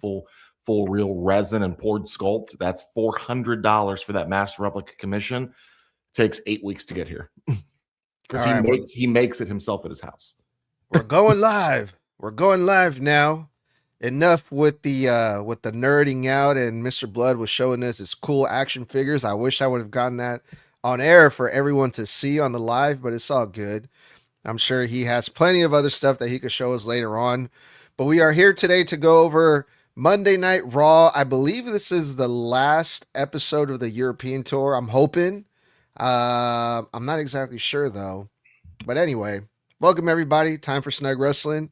full real resin and poured sculpt. That's $400 for that master replica commission. Takes 8 weeks to get here because he makes it himself at his house. We're going live. We're going live now. Enough with the nerding out, and Mr. Blood was showing us his cool action figures. I wish I would have gotten that on air for everyone to see on the live, but it's all good. I'm sure he has plenty of other stuff that he could show us later on. But we are here today to go over Monday Night Raw. I believe this is the last episode of the European tour. I'm hoping. I'm not exactly sure though. But anyway, welcome everybody. Time for Snug Wrestling.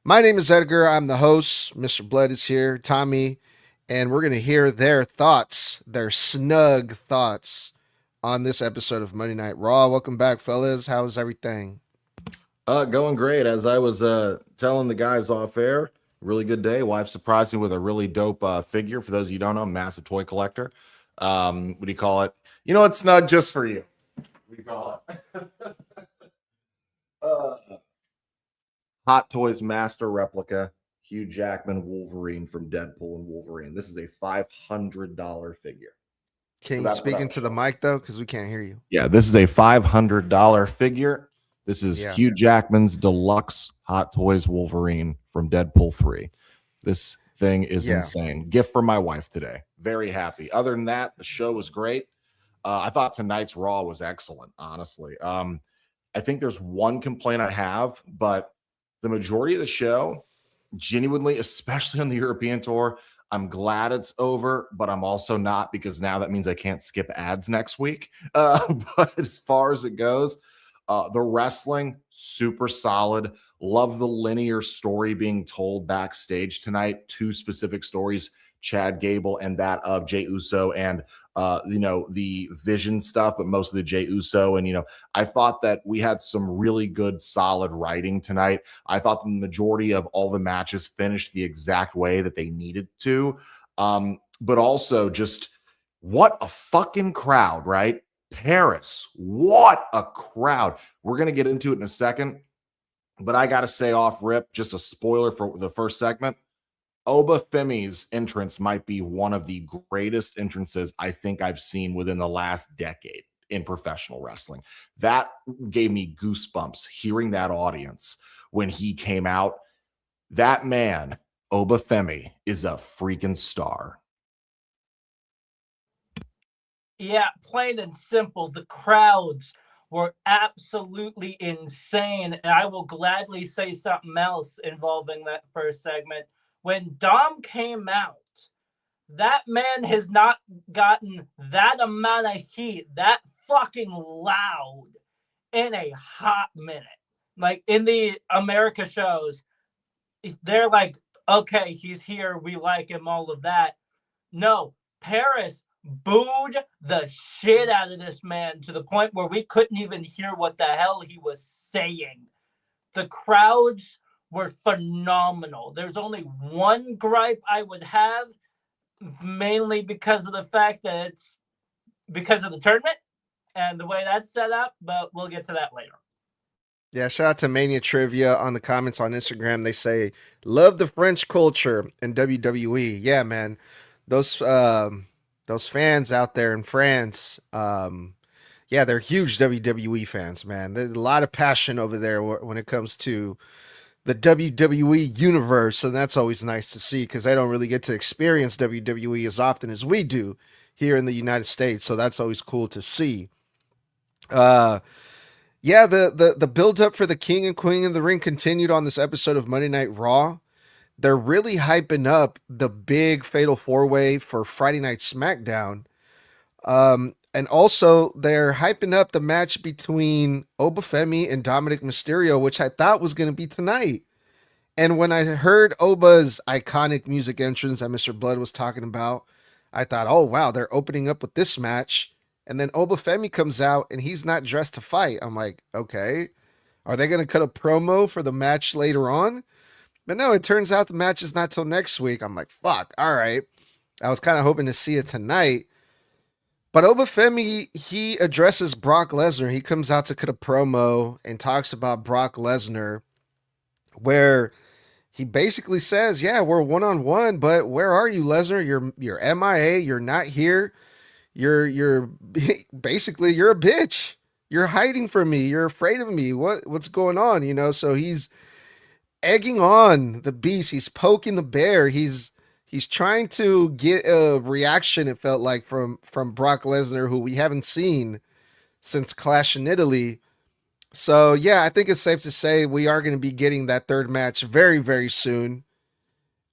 My name is Edgar. I'm the host. Mr. Blood is here, Tommy, and we're going to hear their thoughts, their snug thoughts on this episode of Monday Night Raw. Welcome back, fellas. How's everything? Going great. As I was telling the guys off air, really good day. Wife surprised me with a really dope figure. For those of you who don't know, I'm a massive toy collector. What do you call it? You know, it's Snug just for you. What do you call it? Hot Toys Master Replica, Hugh Jackman Wolverine from Deadpool and Wolverine. This is a $500 figure. Can you speak into the mic, though? Because we can't hear you. Yeah, this is a $500 figure. This is Hugh Jackman's deluxe Hot Toys Wolverine from Deadpool 3. This thing is insane. Gift for my wife today. Very happy. Other than that, the show was great. I thought tonight's Raw was excellent, honestly. I think there's one complaint I have, but the majority of the show, genuinely, especially on the European tour, I'm glad it's over, but I'm also not, because now that means I can't skip ads next week. But as far as it goes, the wrestling, super solid. Love the linear story being told backstage tonight. Two specific stories, Chad Gable and that of Jey Uso and, the Vision stuff, but mostly the Jey Uso. And, I thought that we had some really good, solid writing tonight. I thought the majority of all the matches finished the exact way that they needed to. But also just what a fucking crowd, right? Paris, what a crowd. We're going to get into it in a second, but I got to say off rip, just a spoiler for the first segment. Obafemi's entrance might be one of the greatest entrances I think I've seen within the last decade in professional wrestling. That gave me goosebumps hearing that audience when he came out. That man, Obafemi, is a freaking star. Yeah, plain and simple. The crowds were absolutely insane. And I will gladly say something else involving that first segment. When Dom came out, that man has not gotten that amount of heat, that fucking loud, in a hot minute. Like, in the America shows, they're like, okay, he's here, we like him, all of that. No, Paris booed the shit out of this man to the point where we couldn't even hear what the hell he was saying. The crowds were phenomenal. There's only one gripe I would have, mainly because of the fact that it's because of the tournament and the way that's set up, but we'll get to that later. Yeah, shout out to Mania Trivia on the comments on Instagram. They say, love the French culture in WWE. Yeah, man. Those fans out there in France, they're huge WWE fans, man. There's a lot of passion over there when it comes to the WWE universe, and that's always nice to see because I don't really get to experience WWE as often as we do here in the United States, so that's always cool to see. The build up for the King and Queen of the Ring continued on this episode of Monday Night Raw. They're really hyping up the big Fatal 4-Way for Friday Night SmackDown. And also, they're hyping up the match between Obafemi and Dominic Mysterio, which I thought was going to be tonight. And when I heard Oba's iconic music entrance that Mr. Blood was talking about, I thought, oh, wow, they're opening up with this match. And then Obafemi comes out, and he's not dressed to fight. I'm like, okay, are they going to cut a promo for the match later on? But no, it turns out the match is not till next week. I'm like, fuck, all right. I was kind of hoping to see it tonight. But Obafemi, he addresses Brock Lesnar. He comes out to cut a promo and talks about Brock Lesnar, where he basically says, "Yeah, we're 1-on-1, but where are you, Lesnar? You're MIA. You're not here. You're basically you're a bitch. You're hiding from me. You're afraid of me. What's going on? You know?" So he's egging on the beast. He's poking the bear. He's trying to get a reaction. It felt like from Brock Lesnar, who we haven't seen since Clash in Italy. So yeah, I think it's safe to say we are going to be getting that third match very, very soon.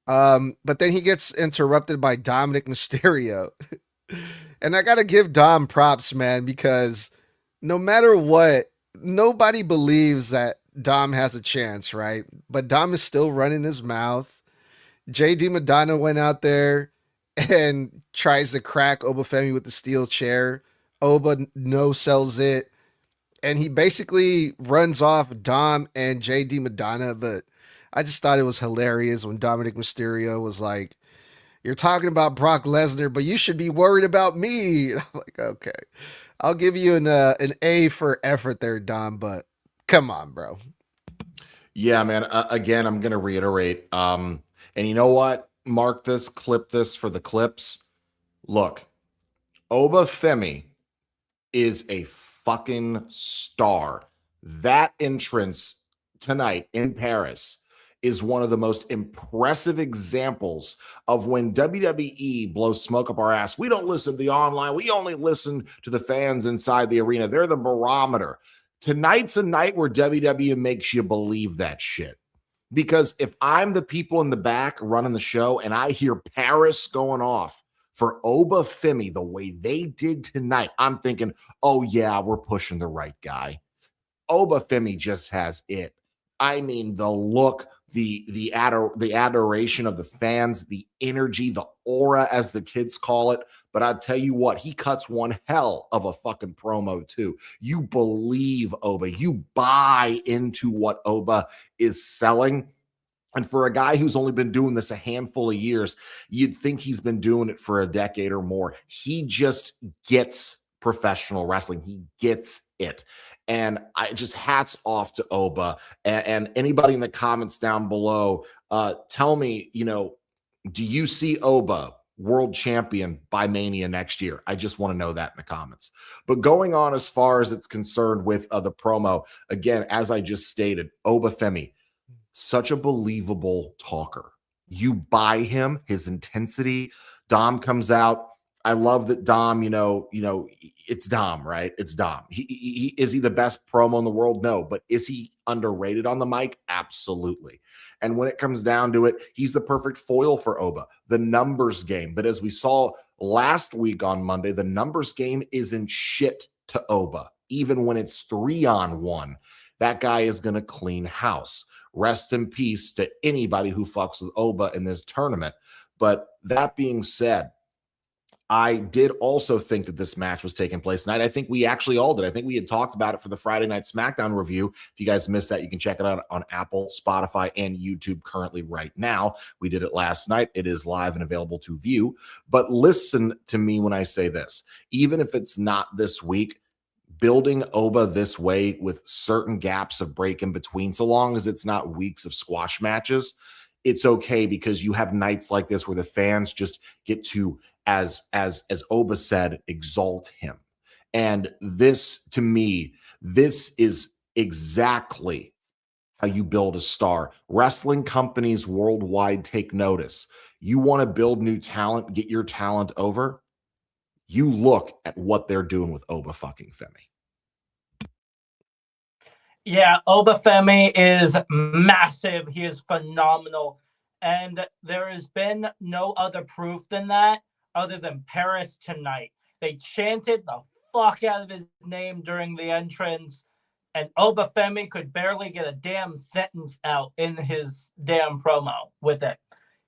But then he gets interrupted by Dominic Mysterio. And I got to give Dom props, man, because no matter what, nobody believes that Dom has a chance, right? But Dom is still running his mouth. JD Madonna went out there and tries to crack Obafemi with the steel chair. Oba no sells it. And he basically runs off Dom and JD Madonna. But I just thought it was hilarious when Dominic Mysterio was like, "You're talking about Brock Lesnar, but you should be worried about me." I'm like, okay, I'll give you an A for effort there, Dom, but come on, bro. Yeah, man. Again, I'm going to reiterate. And you know what? Mark this, clip this for the clips. Look, Obafemi is a fucking star. That entrance tonight in Paris is one of the most impressive examples of when WWE blows smoke up our ass. We don't listen to the online. We only listen to the fans inside the arena. They're the barometer. Tonight's a night where WWE makes you believe that shit. Because if I'm the people in the back running the show and I hear Paris going off for Obafemi the way they did tonight, I'm thinking, oh yeah, we're pushing the right guy. Obafemi just has it. I mean, the look, the adoration of the fans, the energy, the aura, as the kids call it. But I tell you what, he cuts one hell of a fucking promo too. You believe Oba. You buy into what Oba is selling. And for a guy who's only been doing this a handful of years, you'd think he's been doing it for a decade or more. He just gets professional wrestling. He gets it. And I just hats off to Oba and anybody in the comments down below. Tell me, do you see Oba world champion by Mania next year? I just want to know that in the comments. But going on as far as it's concerned with the promo, again, as I just stated, Obafemi, such a believable talker. You buy him, his intensity. Dom comes out. I love that Dom, it's Dom, right? It's Dom. Is he the best promo in the world? No. But is he underrated on the mic? Absolutely. And when it comes down to it, he's the perfect foil for Oba, the numbers game. But as we saw last week on Monday, the numbers game isn't shit to Oba. Even when it's 3-on-1, that guy is going to clean house. Rest in peace to anybody who fucks with Oba in this tournament. But that being said, I did also think that this match was taking place tonight. I think we actually all did. I think we had talked about it for the Friday Night SmackDown review. If you guys missed that, you can check it out on Apple, Spotify, and YouTube currently right now. We did it last night. It is live and available to view. But listen to me when I say this. Even if it's not this week, building Oba this way with certain gaps of break in between, so long as it's not weeks of squash matches, it's okay, because you have nights like this where the fans just get to, as Oba said, exalt him. And this, to me, this is exactly how you build a star. Wrestling companies worldwide take notice. You want to build new talent, get your talent over. You look at what they're doing with Oba fucking Femi. Yeah, Obafemi is massive. He is phenomenal. And there has been no other proof than that other than Paris tonight. They chanted the fuck out of his name during the entrance, and Obafemi could barely get a damn sentence out in his damn promo with it.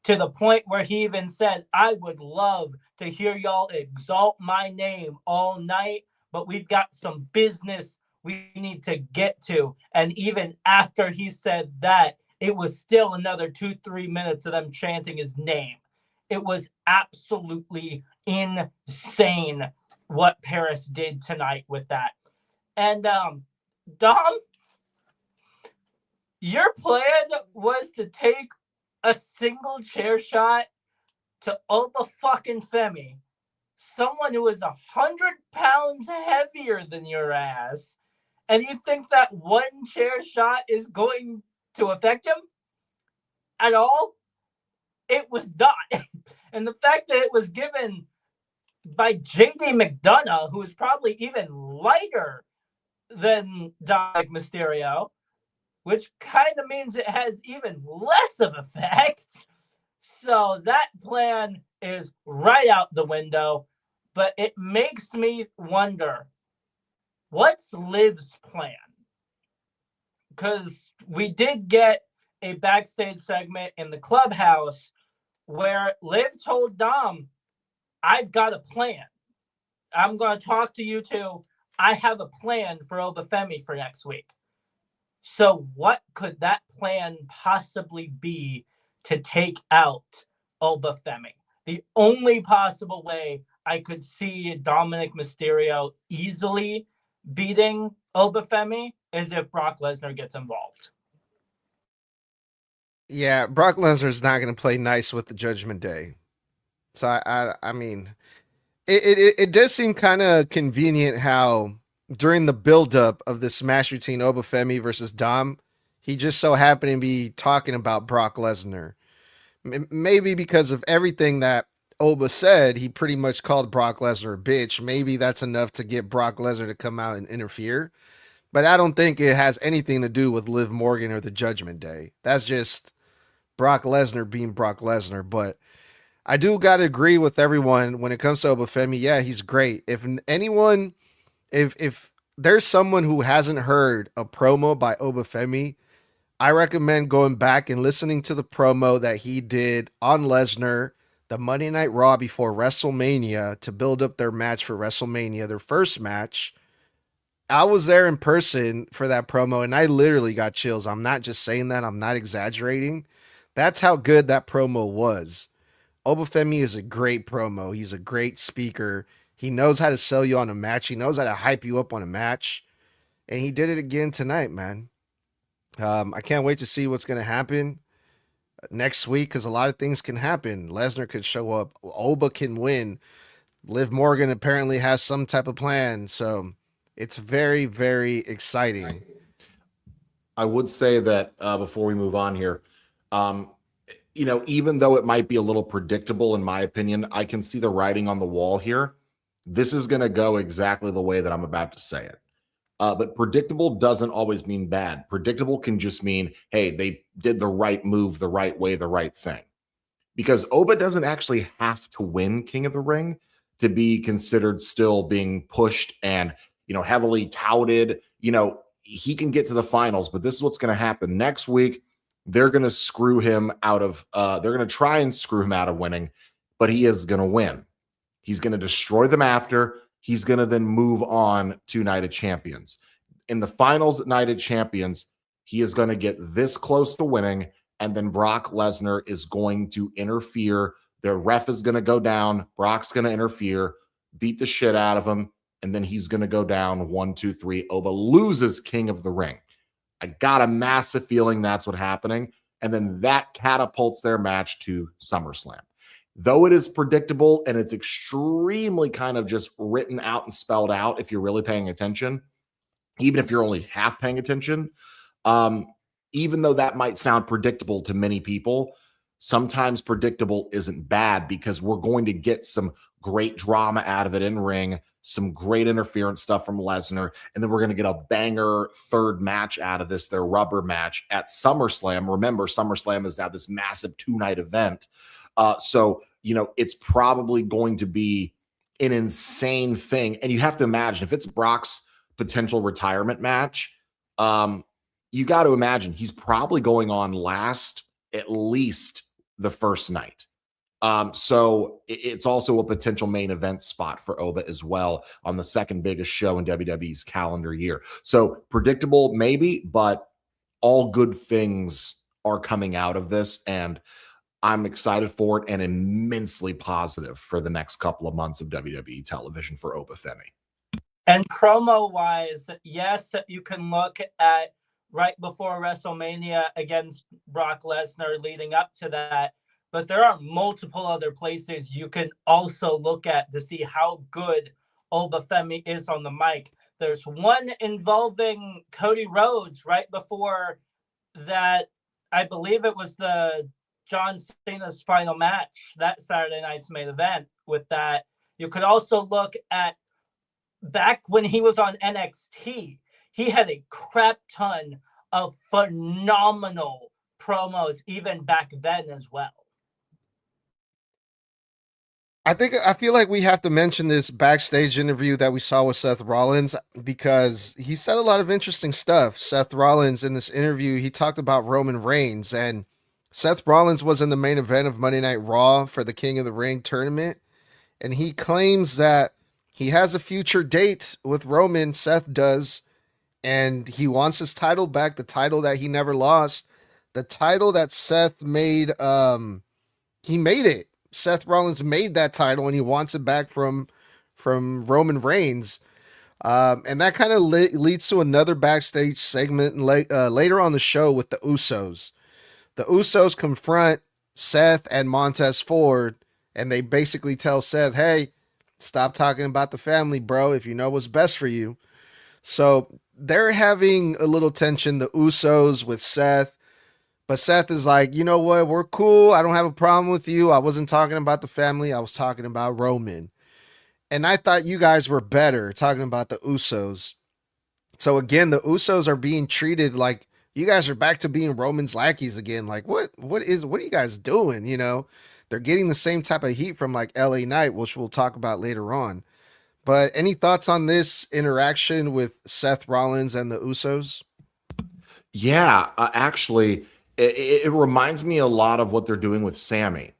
To the point where he even said, "I would love to hear y'all exalt my name all night, but we've got some business we need to get to." And even after he said that, it was still another 2-3 minutes of them chanting his name. It was absolutely insane what Paris did tonight with that. And Dom, your plan was to take a single chair shot to Oba fucking Femi, someone who is 100 pounds heavier than your ass, and you think that one chair shot is going to affect him at all? It was not. And the fact that it was given by JD McDonough, who is probably even lighter than Dominic Mysterio, which kind of means it has even less of effect. So that plan is right out the window, but it makes me wonder, what's Liv's plan? Because we did get a backstage segment in the clubhouse where Liv told Dom, I've got a plan. I'm going to talk to you two. I have a plan for Obafemi for next week. So what could that plan possibly be to take out Obafemi? The only possible way I could see Dominic Mysterio easily beating Obafemi is if Brock Lesnar gets involved. Yeah, Brock Lesnar's not going to play nice with the Judgment Day. So I mean, it does seem kind of convenient how during the buildup of this match between Obafemi versus Dom, he just so happened to be talking about Brock Lesnar. Maybe because of everything that Oba said, he pretty much called Brock Lesnar a bitch. Maybe that's enough to get Brock Lesnar to come out and interfere. But I don't think it has anything to do with Liv Morgan or the Judgment Day. That's just Brock Lesnar being Brock Lesnar. But I do got to agree with everyone when it comes to Obafemi. Yeah, he's great. If anyone, if there's someone who hasn't heard a promo by Obafemi, I recommend going back and listening to the promo that he did on Lesnar, the Monday Night Raw before WrestleMania, to build up their match for WrestleMania, their first match. I was there in person for that promo, and I literally got chills. I'm not just saying that. I'm not exaggerating. That's how good that promo was. Obafemi is a great promo. He's a great speaker. He knows how to sell you on a match. He knows how to hype you up on a match. And he did it again tonight, man. I can't wait to see what's going to happen next week, because a lot of things can happen. Lesnar could show up. Oba can win. Liv Morgan apparently has some type of plan. So it's very, very exciting. I would say that before we move on here, even though it might be a little predictable, in my opinion, I can see the writing on the wall here. This is going to go exactly the way that I'm about to say it. But predictable doesn't always mean bad. Predictable can just mean, hey, they did the right move, the right way, the right thing. Because Oba doesn't actually have to win King of the Ring to be considered still being pushed and, heavily touted. He can get to the finals, but this is what's going to happen next week. They're going to screw him out of, they're going to try and screw him out of winning, but he is going to win. He's going to destroy them after. He's going to then move on to Night of Champions. In the finals at Night of Champions, he is going to get this close to winning, and then Brock Lesnar is going to interfere. Their ref is going to go down. Brock's going to interfere, beat the shit out of him, and then he's going to go down 1, 2, 3. Oba loses King of the Ring. I got a massive feeling that's what's happening, and then that catapults their match to SummerSlam. Though it is predictable and it's extremely kind of just written out and spelled out if you're really paying attention, even if you're only half paying attention, even though that might sound predictable to many people, sometimes predictable isn't bad, because we're going to get some great drama out of it in ring, some great interference stuff from Lesnar, and then we're going to get a banger third match out of this, their rubber match at SummerSlam. Remember, SummerSlam is now this massive 2-night event. So, it's probably going to be an insane thing. And you have to imagine, if it's Brock's potential retirement match, you got to imagine he's probably going on last at least the first night. So it's also a potential main event spot for Oba as well on the second biggest show in WWE's calendar year. So predictable, maybe, but all good things are coming out of this, and I'm excited for it and immensely positive for the next couple of months of WWE television for Obafemi. And promo-wise, yes, you can look at right before WrestleMania against Brock Lesnar leading up to that. But there are multiple other places you can also look at to see how good Obafemi is on the mic. There's one involving Cody Rhodes right before that. I believe it was the John Cena's final match, that Saturday night's main event with that. You could also look at back when he was on NXT, he had a crap ton of phenomenal promos even back then as well. I feel like we have to mention this backstage interview that we saw with Seth Rollins because he said a lot of interesting stuff. Seth Rollins in this interview, he talked about Roman Reigns, and Seth Rollins was in the main event of Monday Night Raw for the King of the Ring tournament, and he claims that he has a future date with Roman, Seth does, and he wants his title back, the title that he never lost, the title that Seth made. He made it. Seth Rollins made that title, and he wants it back from Roman Reigns. And that kind of leads to another backstage segment later on the show with the Usos. The Usos confront Seth and Montez Ford, and they basically tell Seth, hey, stop talking about the family, bro, if you know what's best for you. So they're having a little tension, the Usos with Seth. But Seth is like, you know what? We're cool. I don't have a problem with you. I wasn't talking about the family. I was talking about Roman. And I thought you guys were better talking about the Usos. So again, the Usos are being treated like you guys are back to being Roman's lackeys again. Like, what are you guys doing? You know, they're getting the same type of heat from like LA Knight, which we'll talk about later on. But any thoughts on this interaction with Seth Rollins and the Usos? Yeah, actually, it reminds me a lot of what they're doing with Sammy.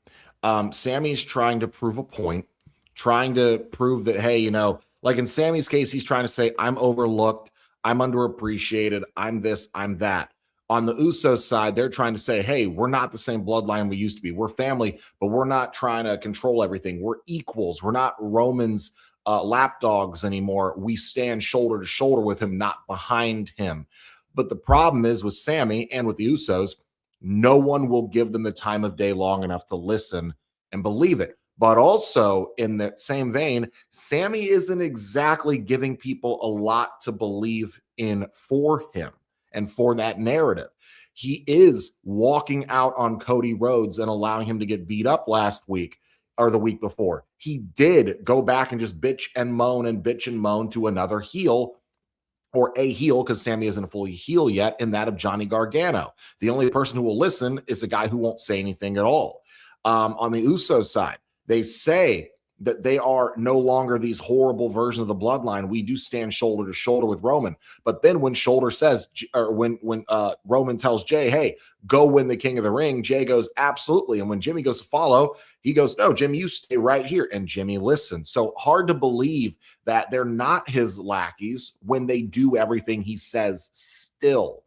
Sammy's trying to prove a point, trying to prove that, hey, you know, like in Sammy's case, he's trying to say, I'm overlooked, I'm underappreciated, I'm this, I'm that. On the Usos side, they're trying to say, hey, we're not the same bloodline we used to be. We're family, but we're not trying to control everything. We're equals. We're not Roman's lapdogs anymore. We stand shoulder to shoulder with him, not behind him. But the problem is with Sammy and with the Usos, no one will give them the time of day long enough to listen and believe it. But also in that same vein, Sammy isn't exactly giving people a lot to believe in for him and for that narrative. He is walking out on Cody Rhodes and allowing him to get beat up last week or the week before. He did go back and just bitch and moan to another heel, or a heel, because Sammy isn't a fully heel yet, in that of Johnny Gargano. The only person who will listen is a guy who won't say anything at all. On the Usos side, they say that they are no longer these horrible versions of the bloodline. We do stand shoulder to shoulder with Roman. But then when when Roman tells Jay, hey, go win the King of the Ring, Jay goes, absolutely. And when Jimmy goes to follow, he goes, no, Jimmy, you stay right here. And Jimmy listens. So hard to believe that they're not his lackeys when they do everything he says still.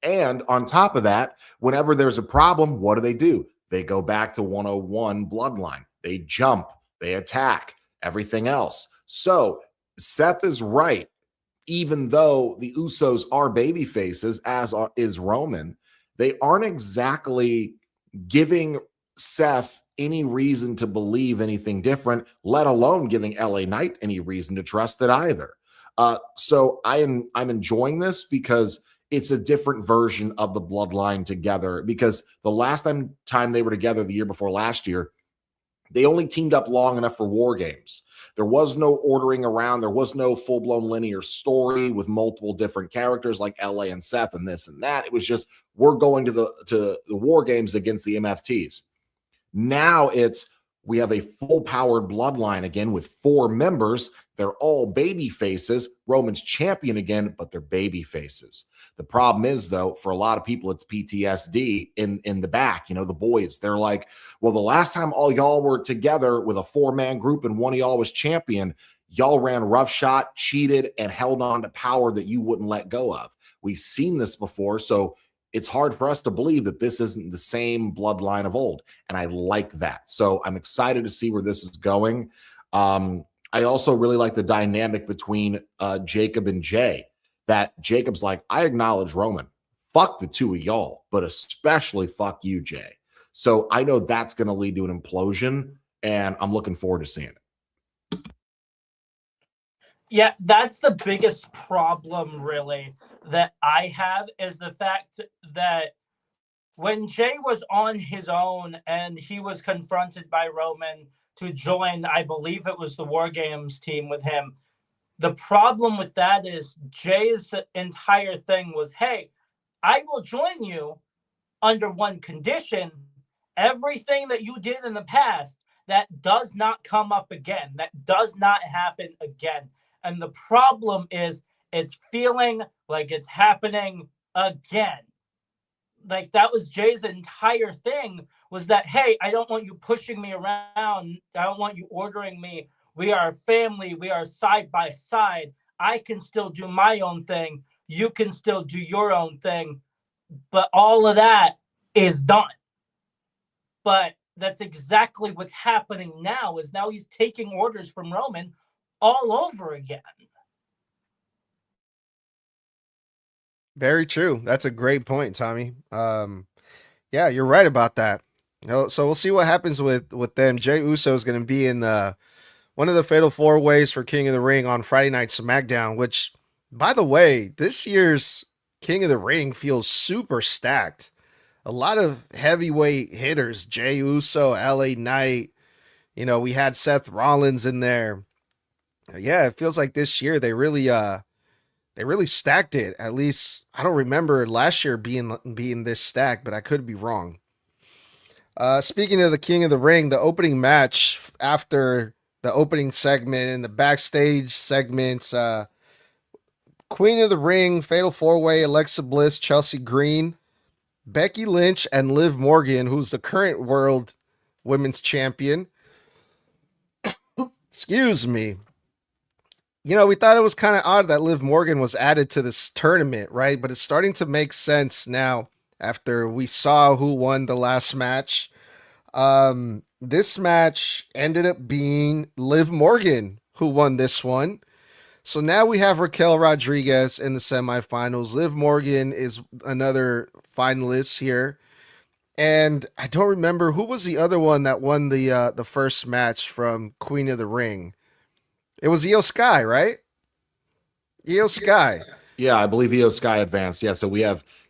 And on top of that, whenever there's a problem, what do? They go back to 101 bloodline. They jump. They attack, everything else. So Seth is right. Even though the Usos are baby faces, as is Roman, they aren't exactly giving Seth any reason to believe anything different, let alone giving LA Knight any reason to trust it either. So I'm enjoying this because it's a different version of the bloodline together. Because the last time they were together, the year before last year, they only teamed up long enough for War Games. There was no ordering around. There was no full-blown linear story with multiple different characters like LA and Seth and this and that. It was just, we're going to the War Games against the MFTs. Now we have a full-powered bloodline again with 4 members. They're all baby faces. Roman's champion again, but they're baby faces. The problem is, though, for a lot of people, it's PTSD in the back. You know, the boys, they're like, well, the last time all y'all were together with a 4-man group and one of y'all was champion, y'all ran roughshod, cheated, and held on to power that you wouldn't let go of. We've seen this before, so it's hard for us to believe that this isn't the same bloodline of old. And I like that. So I'm excited to see where this is going. I also really like the dynamic between Jacob and Jay. That Jacob's like, I acknowledge Roman. fuck the two of y'all, but especially fuck you, Jay. So I know that's going to lead to an implosion, and I'm looking forward to seeing it. Yeah, that's the biggest problem, really, that I have, is the fact that when Jay was on his own and he was confronted by Roman to join, I believe it was the War Games team with him, the problem with that is Jay's entire thing was, hey, I will join you under one condition. Everything that you did in the past, that does not come up again. That does not happen again. And the problem is it's feeling like it's happening again. Like, that was Jay's entire thing, was that, hey, I don't want you pushing me around. I don't want you ordering me. We are family. We are side by side. I can still do my own thing. You can still do your own thing. But all of that is done. But that's exactly what's happening now, is now he's taking orders from Roman all over again. Very true. That's a great point, Tommy. Yeah, you're right about that. So we'll see what happens with them. Jey Uso is going to be in one of the Fatal 4-Ways for King of the Ring on Friday Night SmackDown, which, by the way, this year's King of the Ring feels super stacked. A lot of heavyweight hitters, Jey Uso, LA Knight. You know, we had Seth Rollins in there. Yeah, it feels like this year they really stacked it. At least I don't remember last year being this stacked, but I could be wrong. Speaking of the King of the Ring, the opening match after the opening segment and the backstage segments, Queen of the Ring, Fatal 4-Way, Alexa Bliss, Chelsea Green, Becky Lynch, and Liv Morgan, who's the current world women's champion. Excuse me. You know, we thought it was kind of odd that Liv Morgan was added to this tournament, right? But it's starting to make sense now after we saw who won the last match. This match ended up being Liv Morgan who won this one. So now we have Raquel Rodriguez in the semifinals. Liv Morgan is another finalist here. And I don't remember who was the other one that won the first match from Queen of the Ring. It was Io Sky, right? Io Sky. Yeah, I believe Io Sky advanced. Yeah, so we've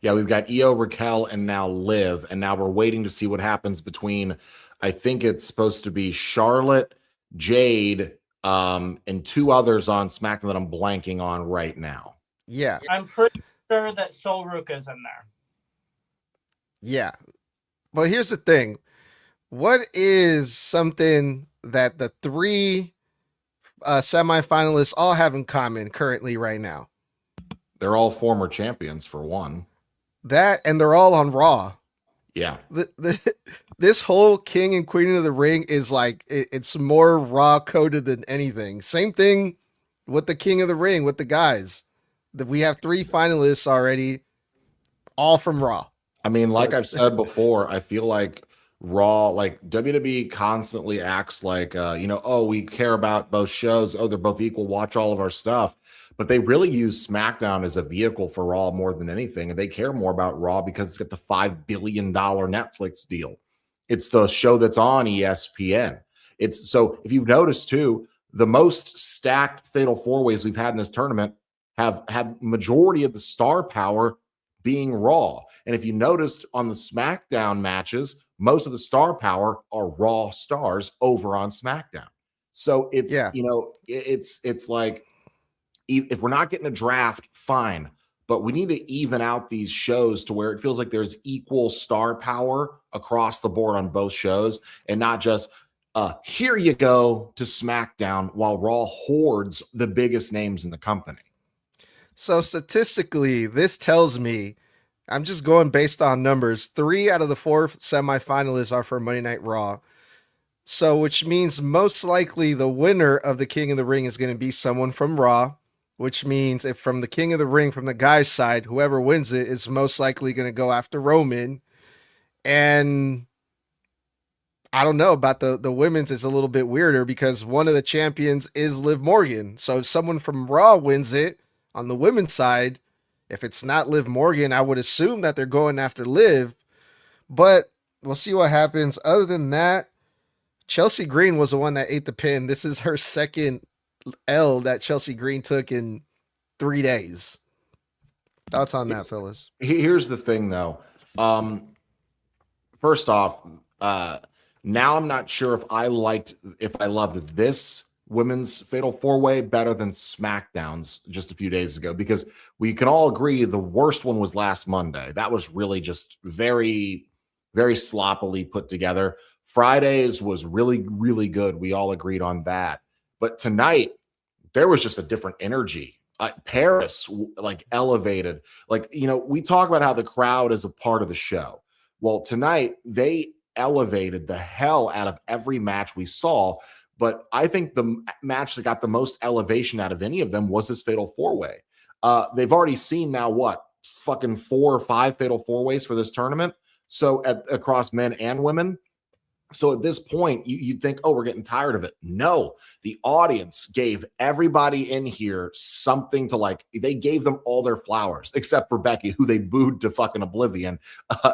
got Io, Raquel, and now Liv, and now we're waiting to see what happens between, I think it's supposed to be Charlotte, Jade, and two others on SmackDown that I'm blanking on right now. Yeah. I'm pretty sure that Sol Ruka's in there. Yeah. But here's the thing. What is something that the three semifinalists all have in common currently right now? They're all former champions, for one. That, and they're all on Raw. Yeah. This whole King and Queen of the Ring is like, it's more Raw coded than anything. Same thing with the King of the Ring, with the guys. We have three finalists already, all from Raw. I mean, like I've said before, I feel like Raw, like WWE constantly acts like, oh, we care about both shows. Oh, they're both equal. Watch all of our stuff. But they really use SmackDown as a vehicle for Raw more than anything. And they care more about Raw because it's got the $5 billion Netflix deal. It's the show that's on ESPN. So if you've noticed too, the most stacked Fatal 4-Ways we've had in this tournament have had majority of the star power being Raw. And if you noticed on the SmackDown matches, most of the star power are Raw stars over on SmackDown. So it's, it's like, if we're not getting a draft, fine. But we need to even out these shows to where it feels like there's equal star power across the board on both shows, and not just, here you go to SmackDown while Raw hoards the biggest names in the company. So statistically, this tells me, I'm just going based on numbers, 3 out of the 4 semifinalists are for Monday Night Raw. So, which means most likely the winner of the King of the Ring is going to be someone from Raw, which means if from the King of the Ring, from the guy's side, whoever wins it is most likely going to go after Roman. And I don't know about the women's is a little bit weirder because one of the champions is Liv Morgan. So if someone from Raw wins it on the women's side, If it's not Liv Morgan, I would assume that they're going after Liv, but we'll see what happens. Other than that, Chelsea Green was the one that ate the pin. This is her second L that Chelsea Green took in 3 days. Thoughts on that, Phyllis? Here's the thing, though. First off, now I'm not sure if I loved this women's Fatal 4-Way better than SmackDown's just a few days ago, because we can all agree the worst one was last Monday. That was really just very, very sloppily put together. Friday's was really, really good. We all agreed on that. But tonight, there was just a different energy. Paris, like, elevated. Like, you know, we talk about how the crowd is a part of the show. Well, tonight, they elevated the hell out of every match we saw. But I think the match that got the most elevation out of any of them was this Fatal 4-Way. They've already seen now, what, fucking 4 or 5 Fatal 4-Ways for this tournament? So across men and women. So at this point, you'd think, oh, we're getting tired of it. No, the audience gave everybody in here something to like. They gave them all their flowers, except for Becky, who they booed to fucking oblivion.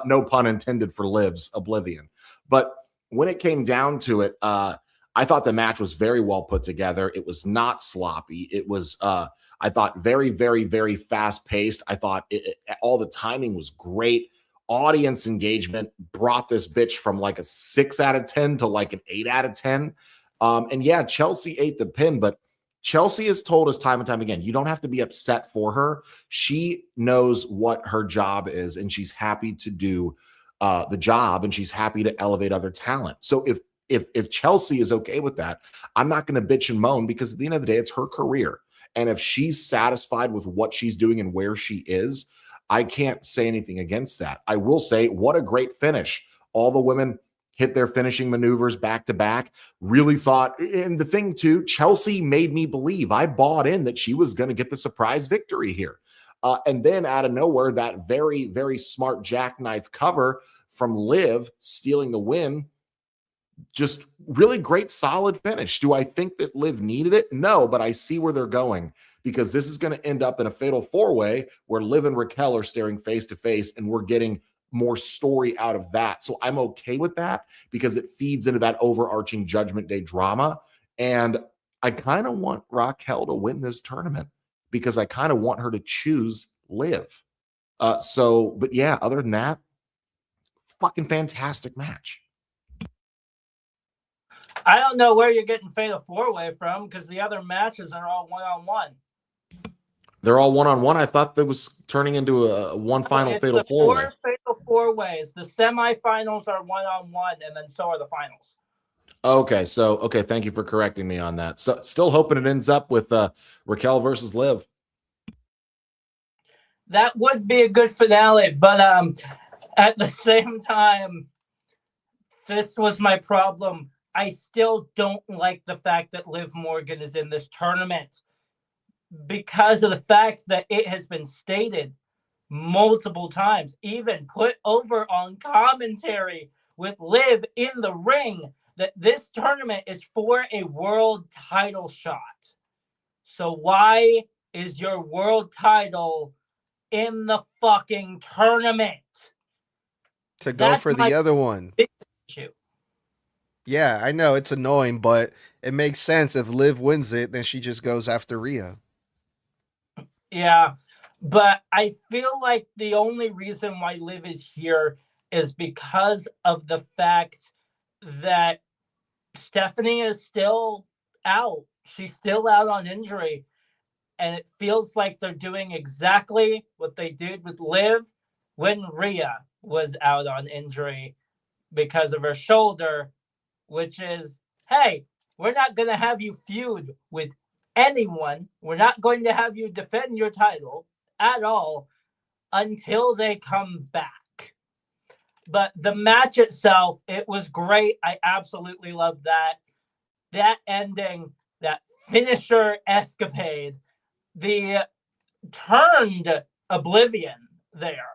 No pun intended for Liv's oblivion. But when it came down to it, I thought the match was very well put together. It was not sloppy. It was, I thought, very, very, very fast paced. I thought all the timing was great. Audience engagement brought this bitch from like a 6 out of 10 to like an 8 out of 10. And yeah, Chelsea ate the pin, but Chelsea has told us time and time again, you don't have to be upset for her. She knows what her job is, and she's happy to do the job, and she's happy to elevate other talent. So if Chelsea is okay with that, I'm not going to bitch and moan, because at the end of the day, it's her career. And if she's satisfied with what she's doing and where she is, I can't say anything against that. I will say, what a great finish. All the women hit their finishing maneuvers back to back. Really thought, and the thing too, Chelsea made me believe. I bought in that she was going to get the surprise victory here. And then out of nowhere, that very, very smart jackknife cover from Liv stealing the win. Just really great, solid finish. Do I think that Liv needed it? No, but I see where they're going, because this is going to end up in a Fatal 4-Way where Liv and Raquel are staring face to face, and we're getting more story out of that. So I'm okay with that, because it feeds into that overarching Judgment Day drama. And I kind of want Raquel to win this tournament, because I kind of want her to choose Liv. But yeah, other than that, fucking fantastic match. I don't know where you're getting Fatal 4-Way from, because the other matches are all one-on-one. They're all one-on-one. I thought that was turning into a one final Fatal 4-Way. 4 Fatal 4-Ways. The semifinals are one-on-one, and then so are the finals. Okay, thank you for correcting me on that. So still hoping it ends up with Raquel versus Liv. That would be a good finale, but at the same time, this was my problem. I still don't like the fact that Liv Morgan is in this tournament, because of the fact that it has been stated multiple times, even put over on commentary with Liv in the ring, that this tournament is for a world title shot. So why is your world title in the fucking tournament? To go for the other one. Issue. Yeah, I know it's annoying, but it makes sense. If Liv wins it, then she just goes after Rhea. Yeah, but I feel like the only reason why Liv is here is because of the fact that Stephanie is still out. She's still out on injury. And it feels like they're doing exactly what they did with Liv when Rhea was out on injury because of her shoulder, which is, hey, we're not going to have you feud with anyone. We're not going to have you defend your title at all until they come back. But the match itself, it was great. I absolutely loved that. That ending, that finisher escapade, the turned oblivion there,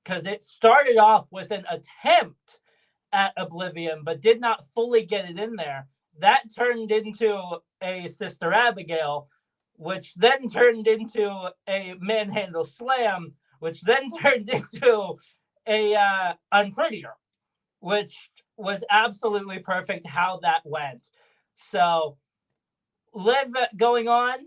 because it started off with an attempt at oblivion, but did not fully get it in there. That turned into a Sister Abigail, which then turned into a manhandle slam, which then turned into a unprettier, which was absolutely perfect how that went. So Liv going on,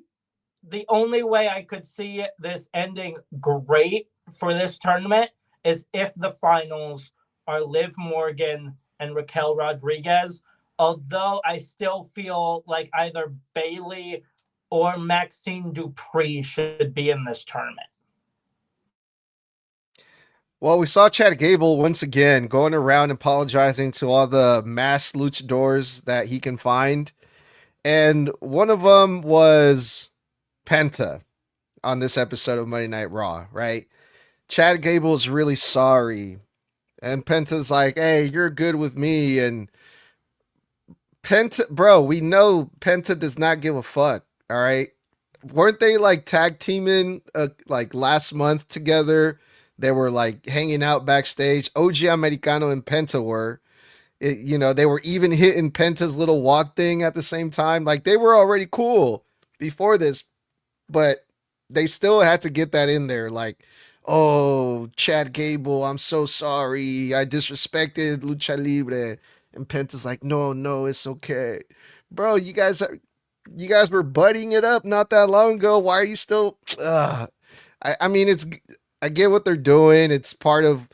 the only way I could see this ending great for this tournament is if the finals are Liv Morgan and Raquel Rodriguez. Although I still feel like either Bayley or Maxine Dupree should be in this tournament. Well, we saw Chad Gable once again going around apologizing to all the masked luchadors that he can find. And one of them was Penta on this episode of Monday Night Raw, right? Chad Gable's really sorry. And Penta's like, hey, you're good with me. And Penta, bro, we know Penta does not give a fuck. All right. Weren't they like tag teaming like last month together? They were like hanging out backstage. OG Americano and Penta were. They were even hitting Penta's little walk thing at the same time. Like they were already cool before this, but they still had to get that in there. Like, oh, Chad Gable, I'm so sorry. I disrespected Lucha Libre. And Penta's like, no, it's okay. Bro, you guys were buddying it up not that long ago. Why are you still I mean, I get what they're doing. It's part of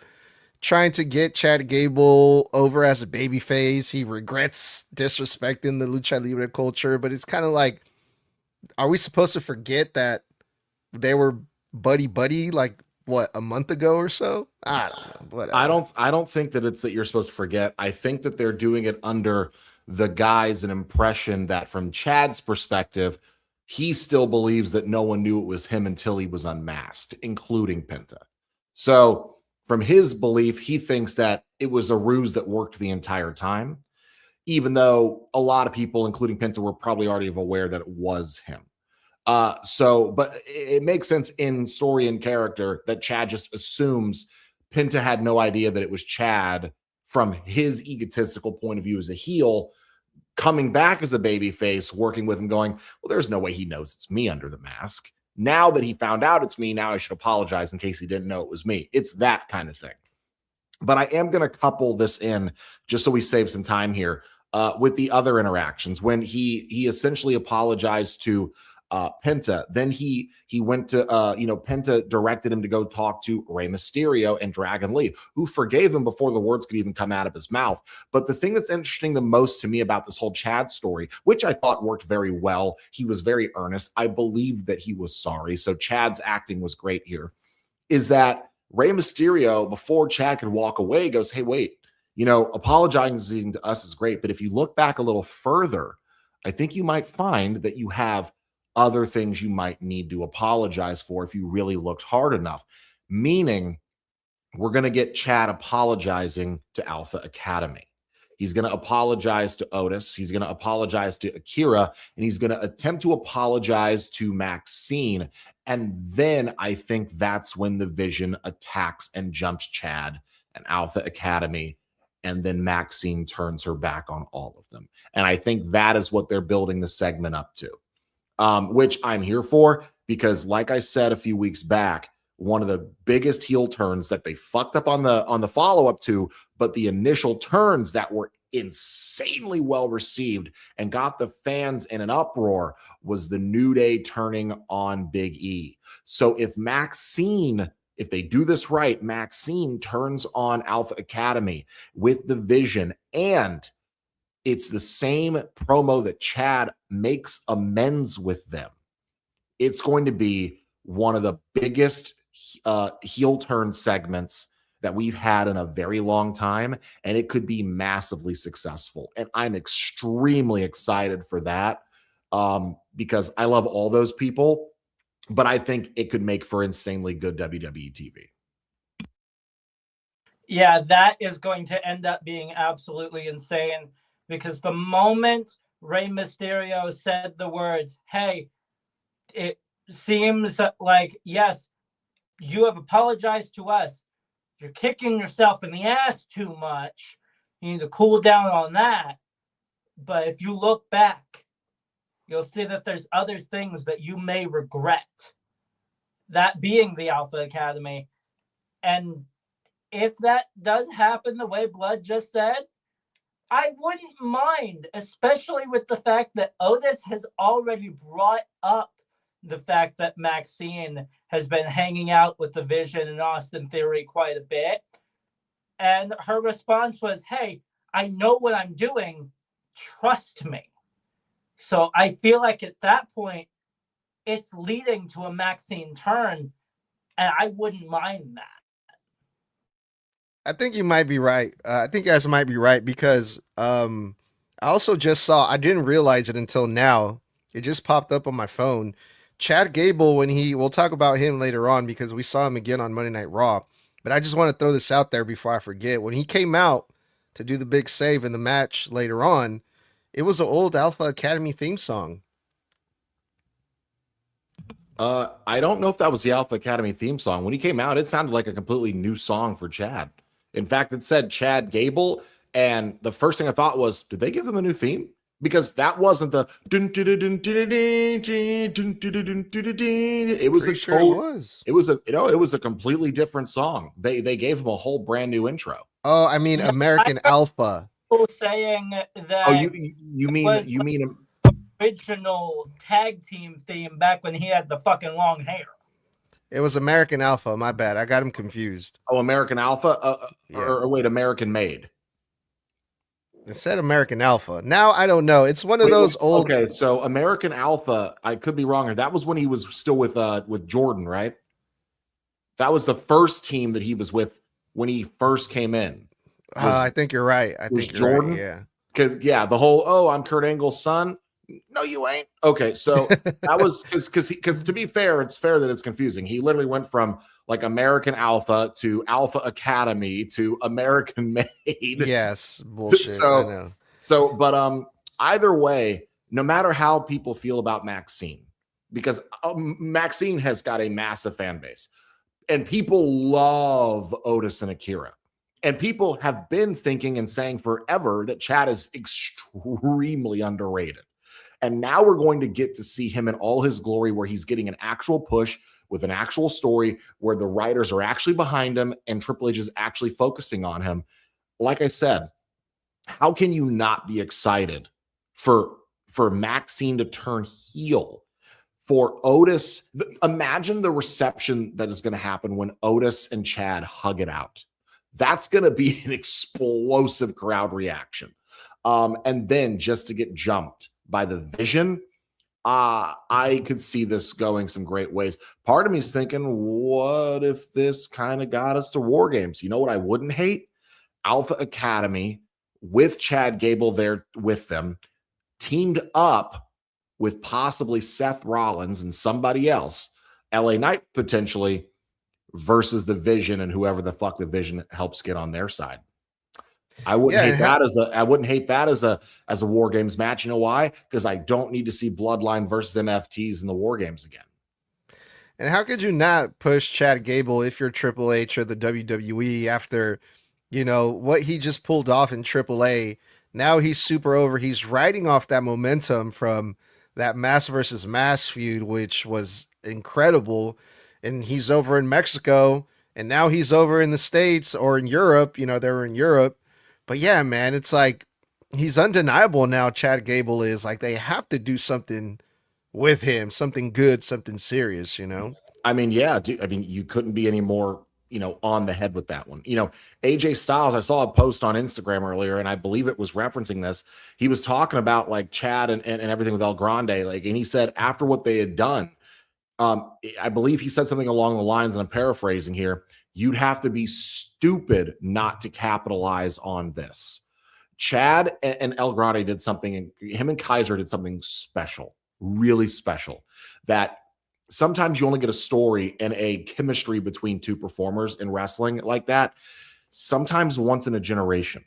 trying to get Chad Gable over as a babyface. He regrets disrespecting the Lucha Libre culture, but it's kind of like, are we supposed to forget that they were buddy like what, a month ago or so? I don't know. Whatever. I don't think that it's that you're supposed to forget. I think that they're doing it under the guise and impression that from Chad's perspective, he still believes that no one knew it was him until he was unmasked, including Penta. So from his belief, he thinks that it was a ruse that worked the entire time, even though a lot of people, including Penta, were probably already aware that it was him. But it makes sense in story and character that Chad just assumes Penta had no idea that it was Chad from his egotistical point of view as a heel, coming back as a babyface, working with him, going, well, there's no way he knows it's me under the mask. Now that he found out it's me, now I should apologize in case he didn't know it was me. It's that kind of thing. But I am going to couple this in just so we save some time here with the other interactions when he essentially apologized to Penta. Then he went to Penta directed him to go talk to Rey Mysterio and Dragon Lee, who forgave him before the words could even come out of his mouth. But the thing that's interesting the most to me about this whole Chad story, which I thought worked very well, he was very earnest. I believed that he was sorry. So Chad's acting was great here, is that Rey Mysterio, before Chad could walk away, goes, hey, wait, apologizing to us is great. But if you look back a little further, I think you might find that you have other things you might need to apologize for if you really looked hard enough. Meaning, we're going to get Chad apologizing to Alpha Academy. He's going to apologize to Otis. He's going to apologize to Akira. And he's going to attempt to apologize to Maxine. And then I think that's when the Vision attacks and jumps Chad and Alpha Academy. And then Maxine turns her back on all of them. And I think that is what they're building the segment up to. Which I'm here for, because like I said a few weeks back, one of the biggest heel turns that they fucked up on the follow-up to, but the initial turns that were insanely well received and got the fans in an uproar was the New Day turning on Big E. So if they do this right, Maxine turns on Alpha Academy with the Vision, and it's the same promo that Chad makes amends with them, it's going to be one of the biggest heel turn segments that we've had in a very long time, and it could be massively successful. And I'm extremely excited for that because I love all those people, but I think it could make for insanely good WWE TV. Yeah, that is going to end up being absolutely insane, because the moment Rey Mysterio said the words, hey, it seems like, yes, you have apologized to us. You're kicking yourself in the ass too much. You need to cool down on that. But if you look back, you'll see that there's other things that you may regret. That being the Alpha Academy. And if that does happen the way Blood just said, I wouldn't mind, especially with the fact that Otis has already brought up the fact that Maxine has been hanging out with the Vision and Austin Theory quite a bit. And her response was, hey, I know what I'm doing. Trust me. So I feel like at that point, it's leading to a Maxine turn, and I wouldn't mind that. I think you might be right. I think you guys might be right because I also just saw, I didn't realize it until now. It just popped up on my phone. Chad Gable, we'll talk about him later on because we saw him again on Monday Night Raw. But I just want to throw this out there before I forget. When he came out to do the big save in the match later on, it was an old Alpha Academy theme song. I don't know if that was the Alpha Academy theme song. When he came out, it sounded like a completely new song for Chad. In fact, it said Chad Gable, and the first thing I thought was, did they give him a new theme? Because that wasn't the it was a sure it was a completely different song. They gave him a whole brand new intro. Oh, I mean American Alpha. Saying that you mean original tag team theme back when he had the fucking long hair. It was American Alpha. My bad. I got him confused. Oh, American Alpha? Or wait, American Made. It said American Alpha. Now I don't know. It's one of those old. Okay, so American Alpha, I could be wrong here. That was when he was still with Jordan, right? That was the first team that he was with when he first came in. I think you're right. I think you're Jordan. Right, yeah. Because the whole I'm Kurt Angle's son. No, you ain't. Okay, so that was because to be fair, it's fair that it's confusing. He literally went from like American Alpha to Alpha Academy to American Made. Yes, bullshit. I know. But either way, no matter how people feel about Maxine, because Maxine has got a massive fan base, and people love Otis and Akira. And people have been thinking and saying forever that Chad is extremely underrated. And now we're going to get to see him in all his glory, where he's getting an actual push with an actual story, where the writers are actually behind him and Triple H is actually focusing on him. Like I said, how can you not be excited for Maxine to turn heel? For Otis, imagine the reception that is going to happen when Otis and Chad hug it out. That's going to be an explosive crowd reaction. And then just to get jumped by the Vision, I could see this going some great ways. Part of me is thinking, what if this kind of got us to War Games? You know what I wouldn't hate? Alpha Academy with Chad Gable there with them, teamed up with possibly Seth Rollins and somebody else, LA Knight potentially, versus the Vision and whoever the fuck the Vision helps get on their side. I wouldn't hate that as a War Games match. You know why? Because I don't need to see Bloodline versus MFTs in the War Games again. And how could you not push Chad Gable if you're Triple H or the WWE after, what he just pulled off in AAA? Now he's super over. He's riding off that momentum from that mass versus mass feud, which was incredible. And he's over in Mexico, and now he's over in the States or in Europe. They were in Europe. But yeah, man, it's like he's undeniable now. Chad Gable is like, they have to do something with him, something good, something serious, I mean, yeah, dude, I mean, you couldn't be any more, on the head with that one. AJ Styles, I saw a post on Instagram earlier, and I believe it was referencing this. He was talking about like Chad and everything with El Grande, and he said after what they had done, I believe he said something along the lines, and I'm paraphrasing here, you'd have to be stupid not to capitalize on this. Chad and El Grande did something, and him and Kaiser did something special, really special, that sometimes you only get a story and a chemistry between two performers in wrestling like that, sometimes once in a generation.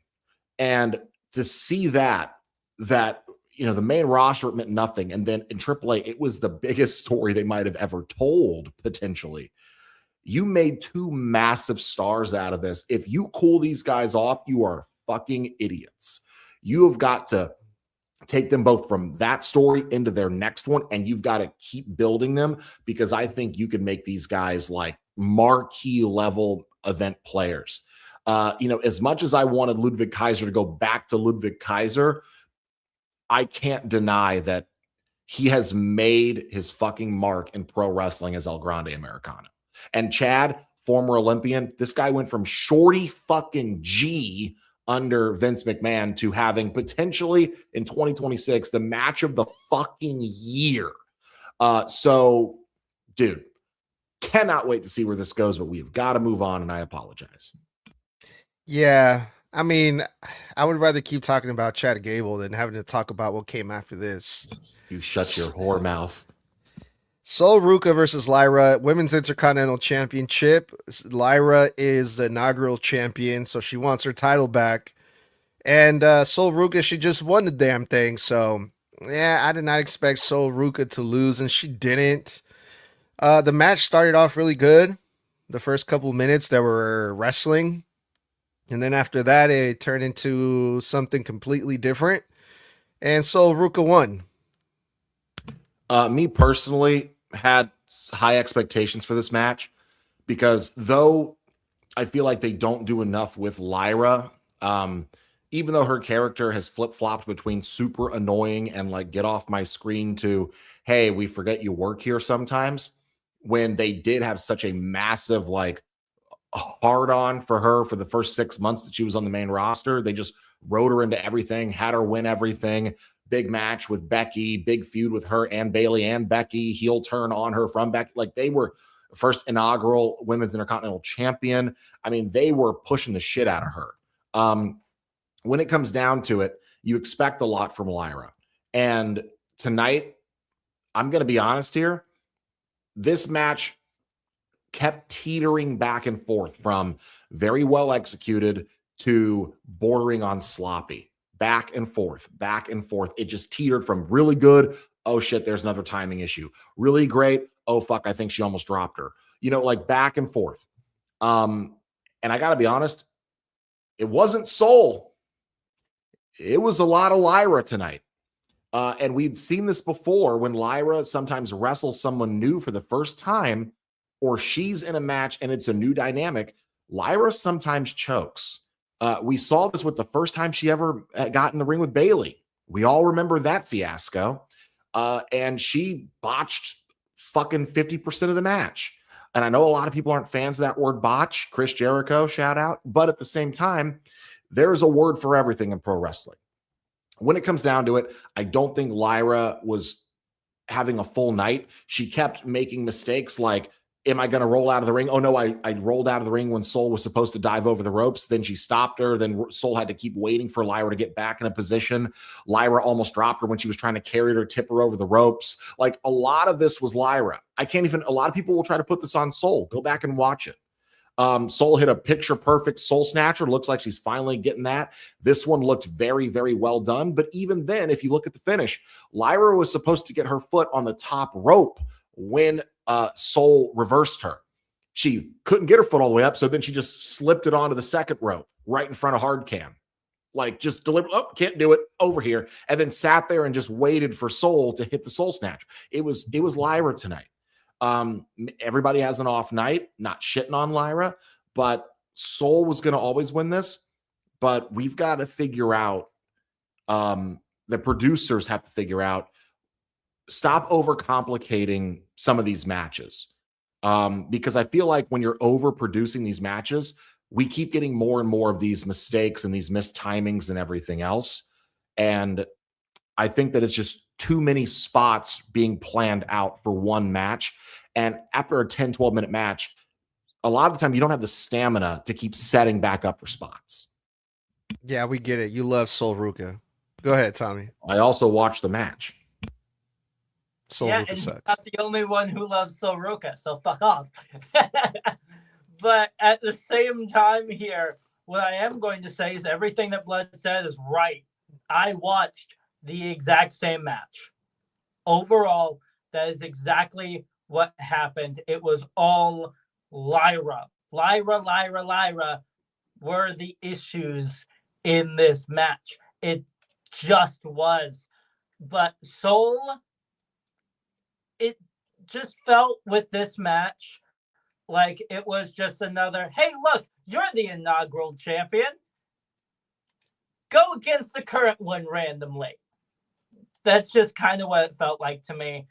And to see that the main roster meant nothing, and then in AAA, it was the biggest story they might have ever told, potentially. You made two massive stars out of this. If you cool these guys off, you are fucking idiots. You have got to take them both from that story into their next one, and you've got to keep building them, because I think you could make these guys like marquee level event players. As much as I wanted Ludwig Kaiser to go back to Ludwig Kaiser, I can't deny that he has made his fucking mark in pro wrestling as El Grande Americano. And Chad, former Olympian, this guy went from shorty fucking G under Vince McMahon to having potentially in 2026 the match of the fucking year. So, dude, cannot wait to see where this goes, but we've got to move on, and I apologize. Yeah, I mean, I would rather keep talking about Chad Gable than having to talk about what came after this. You shut your whore mouth. Sol Ruca versus Lyra, Women's Intercontinental Championship. Lyra is the inaugural champion, so she wants her title back. And Sol Ruca, she just won the damn thing. So, yeah, I did not expect Sol Ruca to lose, and she didn't. The match started off really good. The first couple of minutes, they were wrestling. And then after that, it turned into something completely different. And Sol Ruca won. Me personally had high expectations for this match, because though I feel like they don't do enough with Lyra, even though her character has flip-flopped between super annoying and like get off my screen to, hey, we forget you work here sometimes, when they did have such a massive like hard on for her for the first 6 months that she was on the main roster, they just wrote her into everything, had her win everything. Big match with Becky, big feud with her and Bayley and Becky, heel turn on her from Becky. Like, they were first inaugural Women's Intercontinental Champion. I mean, they were pushing the shit out of her. When it comes down to it, you expect a lot from Lyra. And tonight, I'm going to be honest here, this match kept teetering back and forth from very well executed to bordering on sloppy. Back and forth, back and forth. It just teetered from really good, oh shit, there's another timing issue. Really great, oh fuck, I think she almost dropped her. Like back and forth. And I got to be honest, it wasn't Sol. It was a lot of Lyra tonight. And we'd seen this before when Lyra sometimes wrestles someone new for the first time, or she's in a match and it's a new dynamic. Lyra sometimes chokes. We saw this with the first time she ever got in the ring with Bayley. We all remember that fiasco. And she botched fucking 50% of the match. And I know a lot of people aren't fans of that word botch. Chris Jericho, shout out. But at the same time, there's a word for everything in pro wrestling. When it comes down to it, I don't think Lyra was having a full night. She kept making mistakes like, am I going to roll out of the ring? Oh, no, I rolled out of the ring when Sol was supposed to dive over the ropes. Then she stopped her. Then Sol had to keep waiting for Lyra to get back in a position. Lyra almost dropped her when she was trying to carry her, tip her over the ropes. Like, a lot of this was Lyra. A lot of people will try to put this on Sol. Go back and watch it. Sol hit a picture perfect Soul Snatcher. Looks like she's finally getting that. This one looked very, very well done. But even then, if you look at the finish, Lyra was supposed to get her foot on the top rope when Sol reversed her. She couldn't get her foot all the way up, so then she just slipped it onto the second rope right in front of hard cam. Like, just delivered, oh, can't do it, over here. And then sat there and just waited for Sol to hit the Soul Snatch. It was Lyra tonight. Everybody has an off night, not shitting on Lyra, but Sol was going to always win this. But we've got to figure out, the producers have to figure out, stop overcomplicating some of these matches. Because I feel like when you're overproducing these matches, we keep getting more and more of these mistakes and these missed timings and everything else. And I think that it's just too many spots being planned out for one match. And after a 10, 12-minute match, a lot of the time you don't have the stamina to keep setting back up for spots. Yeah, we get it. You love Sol Ruca. Go ahead, Tommy. I also watched the match. Sol Ruca sucks. I'm not the only one who loves Sol Ruca, so fuck off. But at the same time here, what I am going to say is everything that Blood said is right. I watched the exact same match. Overall, that is exactly what happened. It was all Lyra. Lyra were the issues in this match. just was. But Soul, it just felt with this match like it was just another, hey, look, you're the inaugural champion. Go against the current one randomly. That's just kind of what it felt like to me,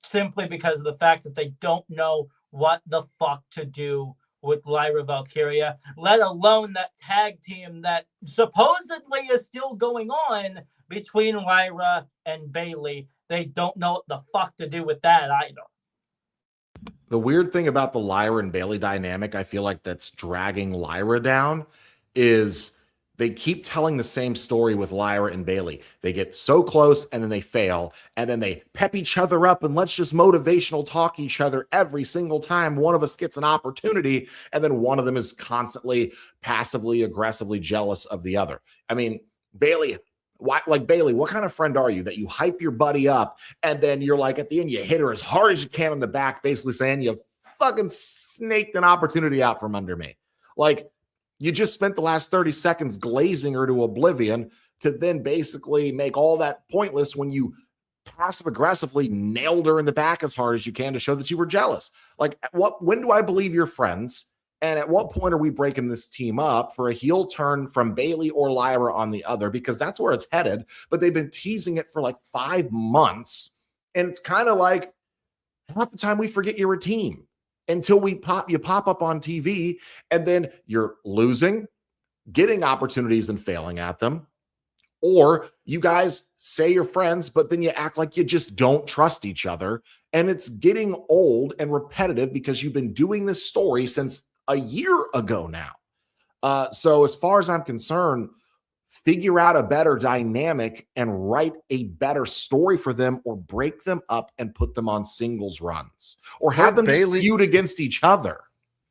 simply because of the fact that they don't know what the fuck to do with Lyra Valkyria, let alone that tag team that supposedly is still going on between Lyra and Bayley. They don't know what the fuck to do with that either. The weird thing about the Lyra and Bayley dynamic, I feel like that's dragging Lyra down, is they keep telling the same story with Lyra and Bayley. They get so close and then they fail, and then they pep each other up and let's just motivational talk each other every single time one of us gets an opportunity, and then one of them is constantly passively aggressively jealous of the other. I mean, Bayley, Bayley, what kind of friend are you that you hype your buddy up and then you're like, at the end, you hit her as hard as you can in the back, basically saying you fucking snaked an opportunity out from under me. Like, you just spent the last 30 seconds glazing her to oblivion to then basically make all that pointless when you passive aggressively nailed her in the back as hard as you can to show that you were jealous. Like, when do I believe you're friends? And at what point are we breaking this team up for a heel turn from Bayley or Lyra on the other? Because that's where it's headed. But they've been teasing it for like 5 months. And it's kind of like half the time we forget you're a team until you pop up on TV, and then you're losing, getting opportunities and failing at them. Or you guys say you're friends, but then you act like you just don't trust each other. And it's getting old and repetitive because you've been doing this story since a year ago now. So as far as I'm concerned, figure out a better dynamic and write a better story for them, or break them up and put them on singles runs, or have them just feud against each other.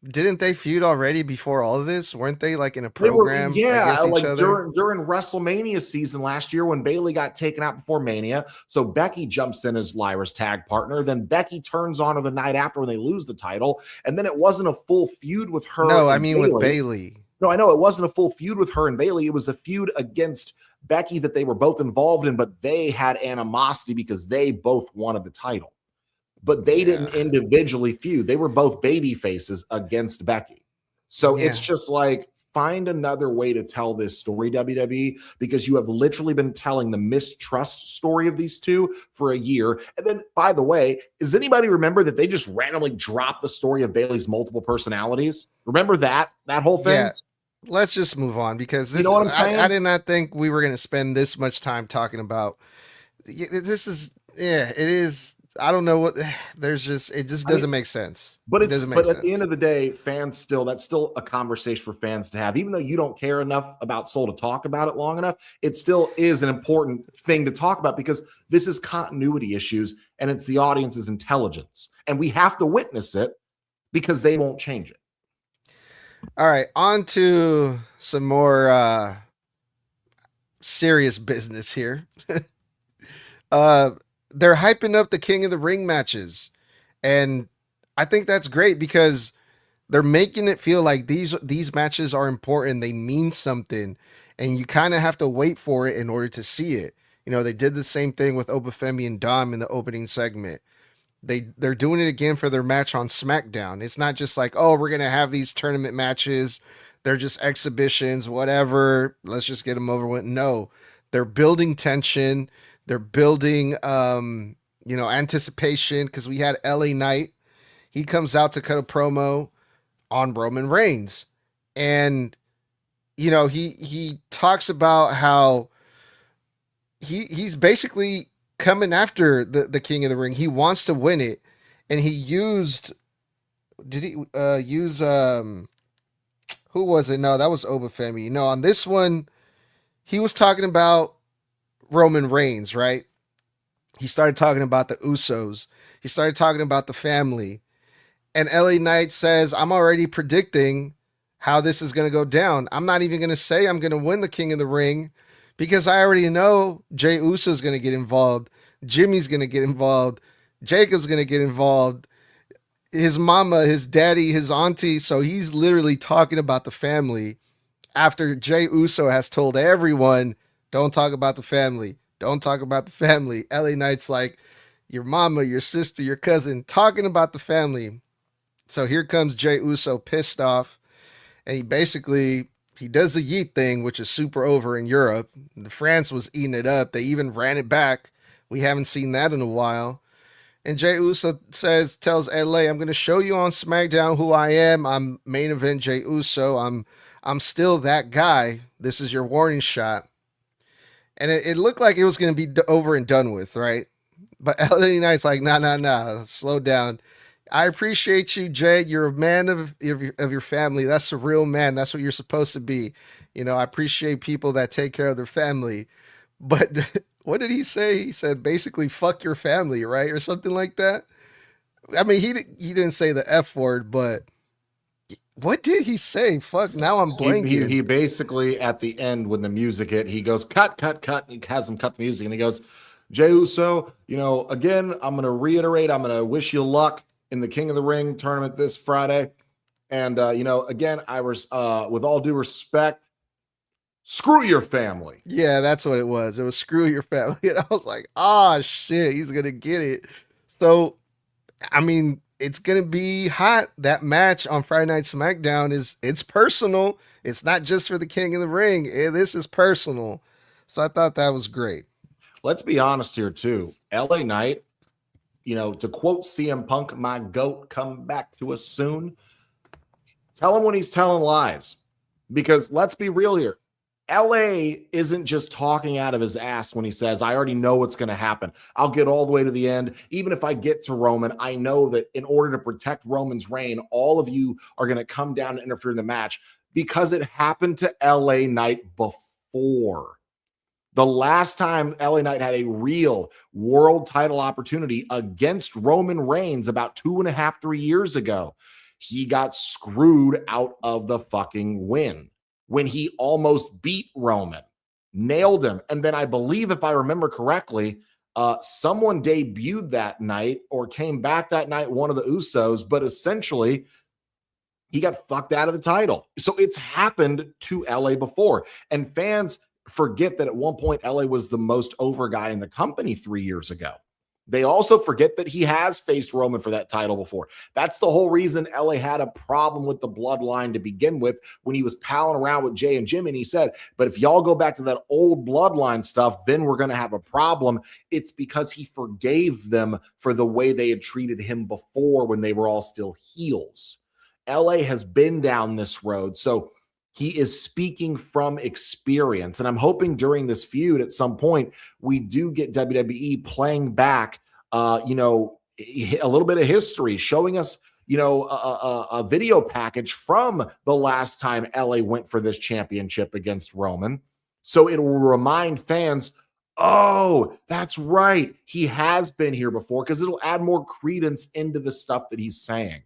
Didn't they feud already before all of this? Weren't they like in a program? Against each other? During WrestleMania season last year when Bayley got taken out before Mania. So Becky jumps in as Lyra's tag partner. Then Becky turns on her the night after when they lose the title. And then it wasn't a full feud with her. No, I mean Bayley. With Bayley. No, I know it wasn't a full feud with her and Bayley. It was a feud against Becky that they were both involved in, but they had animosity because they both wanted the title. But they didn't individually feud. They were both baby faces against Becky. So it's just like, find another way to tell this story, WWE, because you have literally been telling the mistrust story of these two for a year. And then, by the way, does anybody remember that they just randomly dropped the story of Bayley's multiple personalities? Remember that whole thing? Yeah. Let's just move on, because this, you know what I'm saying? I did not think we were going to spend this much time talking about this. It is. I don't know what it just doesn't make sense. But at the end of the day, that's still a conversation for fans to have. Even though you don't care enough about Soul to talk about it long enough, it still is an important thing to talk about, because this is continuity issues and it's the audience's intelligence. And we have to witness it because they won't change it. All right, on to some more serious business here. They're hyping up the King of the Ring matches, and I think that's great because they're making it feel like these matches are important. They mean something, and you kind of have to wait for it in order to see it. You know, they did the same thing with Obafemi and Dom in the opening segment. They're doing it again for their match on SmackDown. It's not just like, oh, we're going to have these tournament matches. They're just exhibitions, whatever. Let's just get them over with. No, they're building tension. They're building, anticipation, because we had LA Knight. He comes out to cut a promo on Roman Reigns. And, he talks about how he's basically coming after the King of the Ring. He wants to win it. And he used, who was it? No, that was Obafemi. No, on this one, he was talking about Roman Reigns, right? He started talking about the Usos. He started talking about the family. And LA Knight says, I'm already predicting how this is going to go down. I'm not even going to say I'm going to win the King of the Ring, because I already know Jey Uso is going to get involved. Jimmy's going to get involved. Jacob's going to get involved. His mama, his daddy, his auntie. So he's literally talking about the family after Jey Uso has told everyone Don't talk about the family. Don't talk about the family. LA Knight's like, your mama, your sister, your cousin, talking about the family. So here comes Jey Uso pissed off. And he does the yeet thing, which is super over in Europe. France was eating it up. They even ran it back. We haven't seen that in a while. And Jey Uso tells LA, I'm going to show you on SmackDown who I am. I'm main event Jey Uso. I'm still that guy. This is your warning shot. And it looked like it was going to be over and done with, right? But LA Knight's like, nah, slow down. I appreciate you, Jay. You're a man of your family. That's a real man. That's what you're supposed to be. You know, I appreciate people that take care of their family. But what did he say? He said basically, fuck your family, right? Or something like that. I mean, he didn't say the F word, but what did he say? Fuck, now I'm blanking. He basically, at the end, when the music hit, he goes, cut. He has him cut the music, and he goes, Jey Uso, you know, again, I'm going to reiterate, I'm going to wish you luck in the King of the Ring tournament this Friday. And, you know, again, I was, with all due respect, screw your family. Yeah, that's what it was. It was screw your family. And I was like, oh, shit, he's going to get it. So, I mean, it's going to be hot. That match on Friday Night SmackDown it's personal. It's not just for the King of the Ring. This is personal. So I thought that was great. Let's be honest here, too. LA Knight, you know, to quote CM Punk, my goat, come back to us soon. Tell him when he's telling lies. Because let's be real here. LA isn't just talking out of his ass when he says, I already know what's going to happen. I'll get all the way to the end. Even if I get to Roman, I know that in order to protect Roman's reign, all of you are going to come down and interfere in the match because it happened to LA Knight before. The last time LA Knight had a real world title opportunity against Roman Reigns about 2.5, 3 years ago, he got screwed out of the fucking win when he almost beat Roman, nailed him. And then I believe, if I remember correctly, someone debuted that night or came back that night, one of the Usos, but essentially he got fucked out of the title. So it's happened to LA before. And fans forget that at one point, LA was the most over guy in the company 3 years ago. They also forget that he has faced Roman for that title before. That's the whole reason LA had a problem with the bloodline to begin with when he was palling around with Jay and Jimmy. And he said, but if y'all go back to that old bloodline stuff, then we're going to have a problem. It's because he forgave them for the way they had treated him before when they were all still heels. LA has been down this road. So he is speaking from experience. And I'm hoping during this feud at some point, we do get WWE playing back, you know, a little bit of history, showing us, you know, a video package from the last time LA went for this championship against Roman. So it will remind fans, oh, that's right, he has been here before, because it'll add more credence into the stuff that he's saying.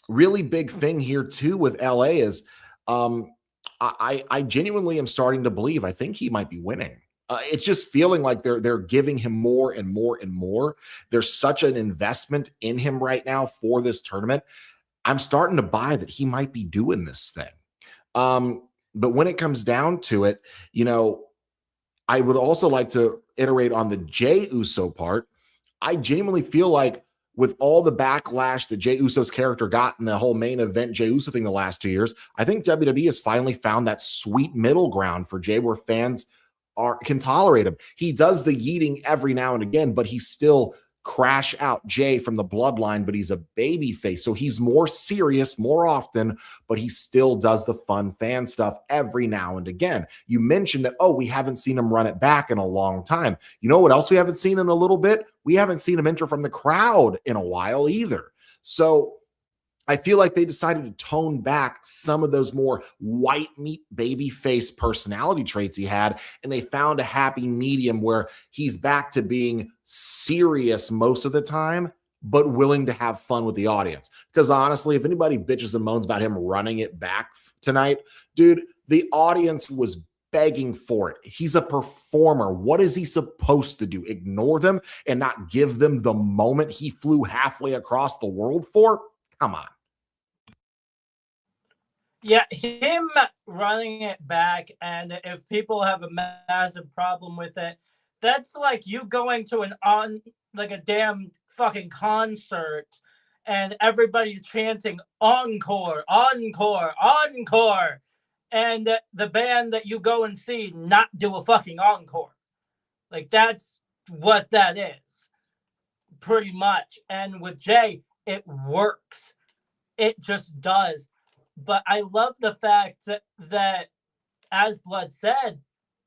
Really big thing here too with LA is I genuinely am starting to believe I think he might be winning. It's just feeling like they're giving him more and more and more. There's such an investment in him right now for this tournament. I'm starting to buy that he might be doing this thing. But when it comes down to it, you know, I would also like to iterate on the Jey Uso part. I genuinely feel like with all the backlash that Jey Uso's character got in the whole main event Jey Uso thing the last 2 years, I think WWE has finally found that sweet middle ground for Jey where fans can tolerate him. He does the yeeting every now and again, but he's still crash out Jey from the bloodline, but he's a baby face. So he's more serious more often, but he still does the fun fan stuff every now and again. You mentioned that, oh, we haven't seen him run it back in a long time. You know what else we haven't seen in a little bit? We haven't seen him enter from the crowd in a while either. So I feel like they decided to tone back some of those more white meat baby face personality traits he had, and they found a happy medium where he's back to being serious most of the time, but willing to have fun with the audience. Because honestly, if anybody bitches and moans about him running it back tonight, dude, the audience was begging for it. He's a performer. What is he supposed to do? Ignore them and not give them the moment he flew halfway across the world for? Come on. Yeah, him running it back, and if people have a massive problem with it, that's like you going to a damn fucking concert and everybody chanting encore, encore, encore, and the band that you go and see not do a fucking encore. Like that's what that is, pretty much. And with Jay, it works. It just does. But I love the fact that, as Blood said,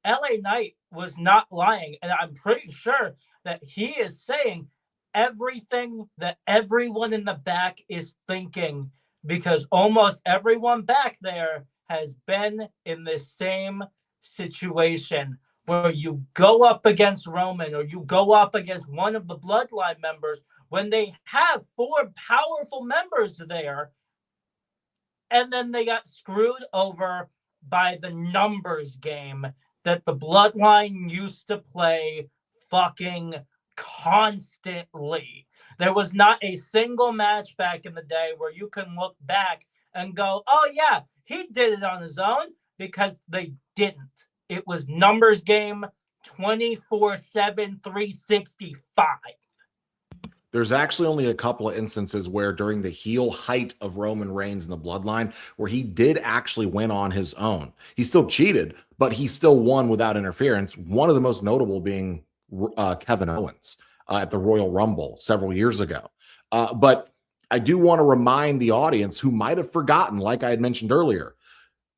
LA Knight was not lying. And I'm pretty sure that he is saying everything that everyone in the back is thinking, because almost everyone back there has been in the same situation where you go up against Roman or you go up against one of the Bloodline members when they have four powerful members there, and then they got screwed over by the numbers game that the Bloodline used to play fucking constantly. There was not a single match back in the day where you can look back and go, oh yeah, he did it on his own, because they didn't. It was numbers game 24/7, 365. There's actually only a couple of instances where during the heel height of Roman Reigns in the Bloodline, where he did actually win on his own. He still cheated, but he still won without interference. One of the most notable being Kevin Owens at the Royal Rumble several years ago. But I do want to remind the audience who might have forgotten, like I had mentioned earlier,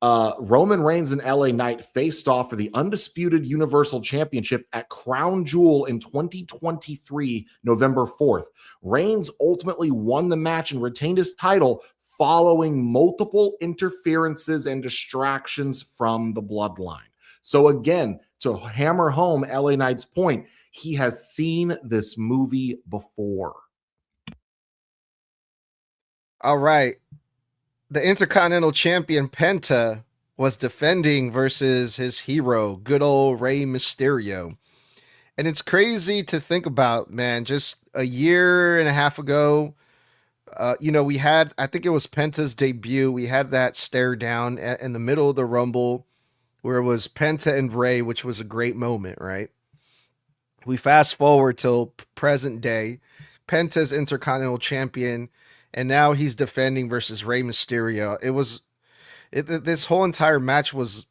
Roman Reigns and LA Knight faced off for the undisputed Universal Championship at Crown Jewel in 2023, November 4th. Reigns ultimately won the match and retained his title following multiple interferences and distractions from the Bloodline. So again, to hammer home LA Knight's point, he has seen this movie before. All right. The Intercontinental Champion Penta was defending versus his hero, good old Rey Mysterio. And it's crazy to think about, man. Just a year and a half ago, we had, I think it was Penta's debut. We had that stare down in the middle of the Rumble where it was Penta and Rey, which was a great moment, right? We fast forward till present day. Penta's Intercontinental Champion, and now he's defending versus Rey Mysterio. This whole entire match was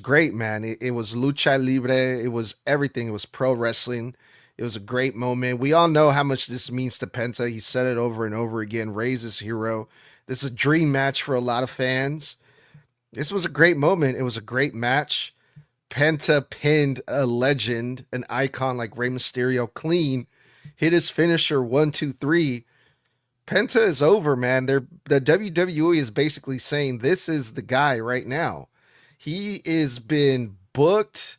great, man. It was lucha libre. It was everything. It was pro wrestling. It was a great moment. We all know how much this means to Penta. He said it over and over again. Rey's his hero. This is a dream match for a lot of fans. This was a great moment. It was a great match. Penta pinned a legend, an icon like Rey Mysterio clean, hit his finisher 1, 2, 3. Penta is over, man. The WWE is basically saying this is the guy right now. He is been booked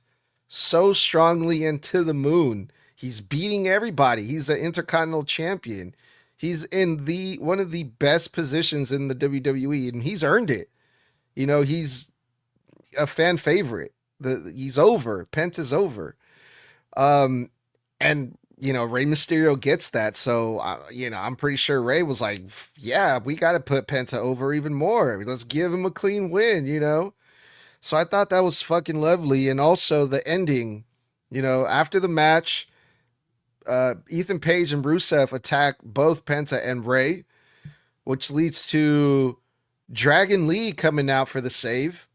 so strongly into the moon. He's beating everybody. He's the Intercontinental Champion. He's in one of the best positions in the WWE, and he's earned it. He's a fan favorite. He's over. Penta's over. And Rey Mysterio gets that. So, I'm pretty sure Rey was like, yeah, we got to put Penta over even more. Let's give him a clean win, So I thought that was fucking lovely. And also the ending, after the match, Ethan Page and Rusev attack both Penta and Rey, which leads to Dragon Lee coming out for the save,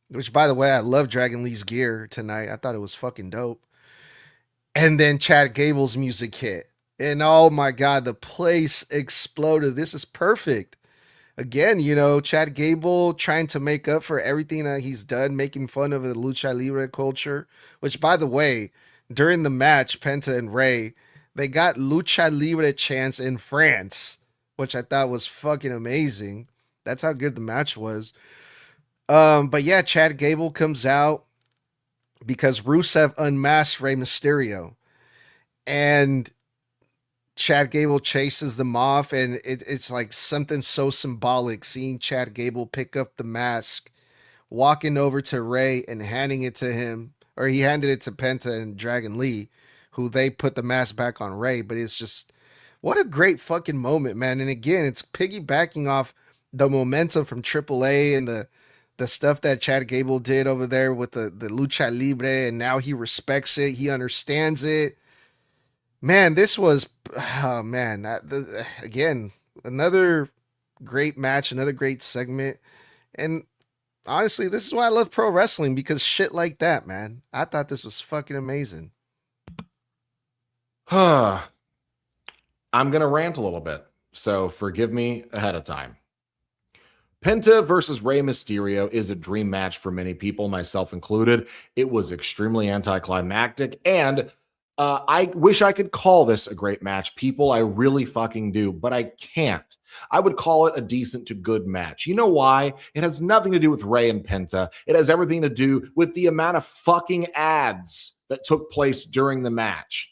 which, by the way, I love Dragon Lee's gear tonight. I thought it was fucking dope. And then Chad Gable's music hit. And oh my God, the place exploded. This is perfect. Again, Chad Gable trying to make up for everything that he's done, making fun of the Lucha Libre culture, which, by the way, during the match, Penta and Rey, they got Lucha Libre chants in France, which I thought was fucking amazing. That's how good the match was. But yeah, Chad Gable comes out because Rusev unmasked Rey Mysterio, and Chad Gable chases them off, and it's like something so symbolic seeing Chad Gable pick up the mask, walking over to Rey and handing it to him, or he handed it to Penta and Dragon Lee, who they put the mask back on Rey. But it's just, what a great fucking moment, man. And again, it's piggybacking off the momentum from AAA and the stuff that Chad Gable did over there with the lucha libre, and now he respects it, he understands it. Man, this was, oh man, again, another great match, another great segment. And honestly, this is why I love pro wrestling, because shit like that, man. I thought this was fucking amazing. I'm going to rant a little bit, so forgive me ahead of time. Penta versus Rey Mysterio is a dream match for many people, myself included. It was extremely anticlimactic, and I wish I could call this a great match, people. I really fucking do, but I can't. I would call it a decent to good match. You know why? It has nothing to do with Rey and Penta. It has everything to do with the amount of fucking ads that took place during the match.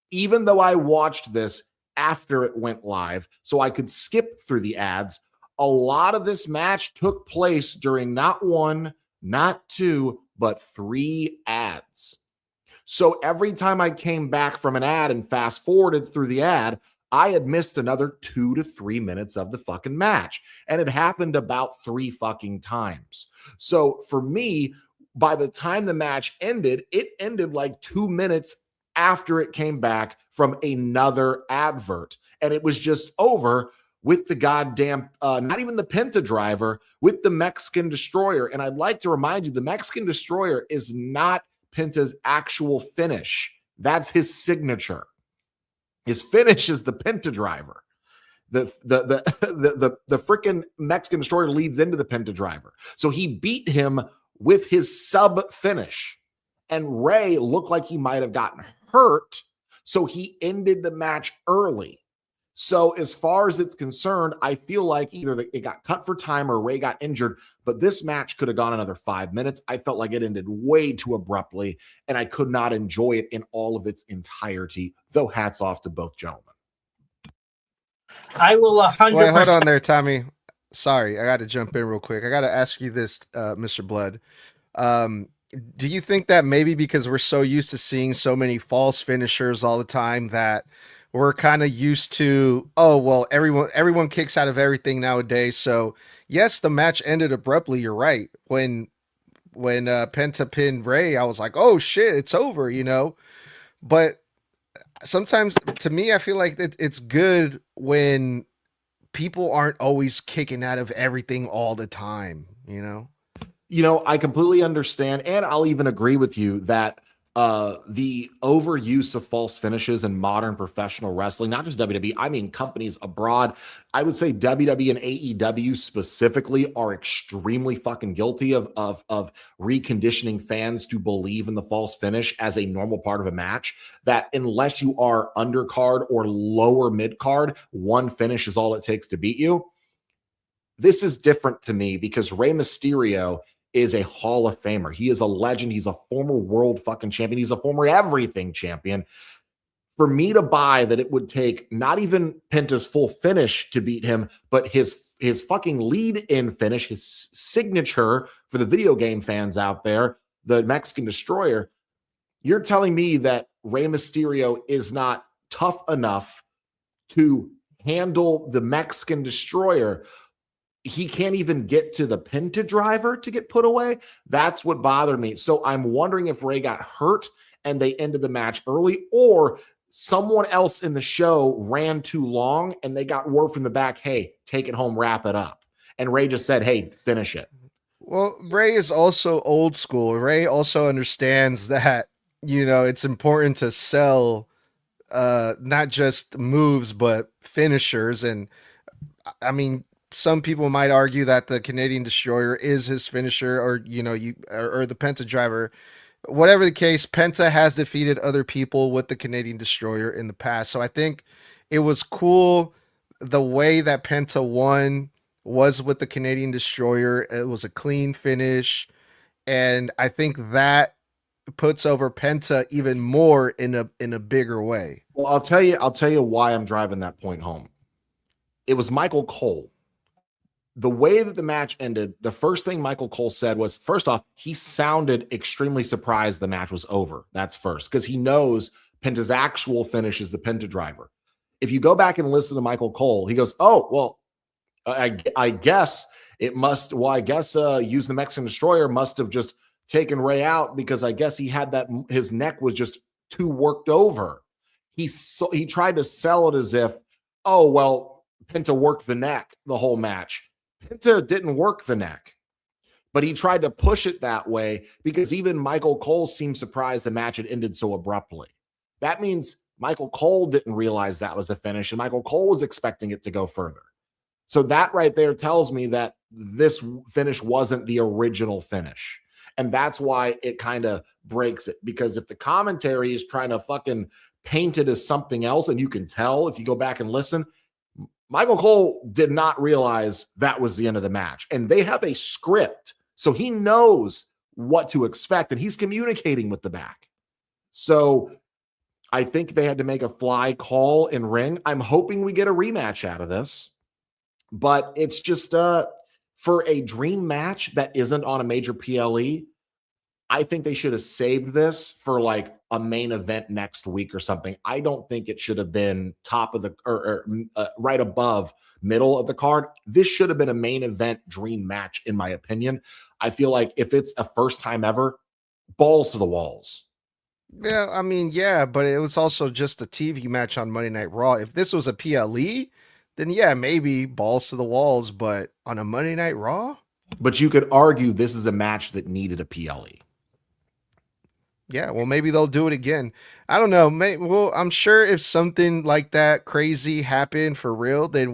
Even though I watched this after it went live, so I could skip through the ads, a lot of this match took place during not one, not two, but 3 ads. So every time I came back from an ad and fast forwarded through the ad, I had missed another 2 to 3 minutes of the fucking match. And it happened about 3 fucking times. So for me, by the time the match ended, it ended like 2 minutes after it came back from another advert. And it was just over with the goddamn, not even the Penta driver, with the Mexican Destroyer. And I'd like to remind you, the Mexican Destroyer is not Penta's actual finish. That's his signature. His finish is the Penta driver. The freaking Mexican Destroyer leads into the Penta driver. So he beat him with his sub finish. And Rey looked like he might have gotten hurt, so he ended the match early. So as far as it's concerned, I feel like either it got cut for time or Rey got injured, but this match could have gone another 5 minutes. I felt like it ended way too abruptly, and I could not enjoy it in all of its entirety, though hats off to both gentlemen. I will 100%. Wait, hold on there, Tommy. Sorry, I got to jump in real quick. I got to ask you this, Mr. Blood. Do you think that maybe because we're so used to seeing so many false finishers all the time that we're kind of used to, oh, well, everyone kicks out of everything nowadays. So yes, the match ended abruptly. You're right. When Penta pinned Rey, I was like, oh shit, it's over, you know? But sometimes to me, I feel like it's good when people aren't always kicking out of everything all the time, you know? You know, I completely understand, and I'll even agree with you that the overuse of false finishes in modern professional wrestling, not just WWE, I mean companies abroad, I would say WWE and AEW specifically are extremely fucking guilty of reconditioning fans to believe in the false finish as a normal part of a match, that unless you are undercard or lower mid-card, one finish is all it takes to beat you. This is different to me because Rey Mysterio is a Hall of Famer. He is a legend. He's a former world fucking champion. He's a former everything champion. For me to buy that it would take not even Penta's full finish to beat him, but his fucking lead-in finish, his signature for the video game fans out there, the Mexican Destroyer, you're telling me that Rey Mysterio is not tough enough to handle the Mexican Destroyer? He can't even get to the Penta driver to get put away. That's what bothered me. So I'm wondering if Rey got hurt and they ended the match early, or someone else in the show ran too long and they got word from the back, hey, take it home, wrap it up. And Rey just said, hey, finish it. Well, Rey is also old school. Rey also understands that, you know, it's important to sell not just moves, but finishers. And I mean, some people might argue that the Canadian Destroyer is his finisher, or, you know, or the Penta driver. Whatever the case, Penta has defeated other people with the Canadian Destroyer in the past. So I think it was cool the way that Penta won was with the Canadian Destroyer. It was a clean finish, and I think that puts over Penta even more in a bigger way. Well, I'll tell you why I'm driving that point home. It was Michael Cole. The way that the match ended, the first thing Michael Cole said was, first off, he sounded extremely surprised the match was over. That's first, because he knows Penta's actual finish is the Penta driver. If you go back and listen to Michael Cole, he goes, oh, well, I guess it must. Well, I guess Use the Mexican Destroyer must have just taken Ray out because I guess he had that his neck was just too worked over. He tried to sell it as if, oh well, Penta worked the neck the whole match. Penta didn't work the neck, but he tried to push it that way because even Michael Cole seemed surprised the match had ended so abruptly. That means Michael Cole didn't realize that was the finish, and Michael Cole was expecting it to go further. So that right there tells me that this finish wasn't the original finish. And that's why it kind of breaks it. Because if the commentary is trying to fucking paint it as something else, and you can tell if you go back and listen, Michael Cole did not realize that was the end of the match. And they have a script, so he knows what to expect, and he's communicating with the back. So I think they had to make a fly call in ring. I'm hoping we get a rematch out of this. But it's just for a dream match that isn't on a major PLE, I think they should have saved this for like a main event next week or something. I don't think it should have been top of the or right above middle of the card. This should have been a main event dream match, in my opinion. I feel like if it's a first time ever, balls to the walls. Yeah, I mean, yeah, but it was also just a TV match on Monday Night Raw. If this was a PLE, then yeah, maybe balls to the walls, but on a Monday Night Raw? But you could argue this is a match that needed a PLE. Yeah, well, maybe they'll do it again. I don't know. Well, I'm sure if something like that crazy happened for real, then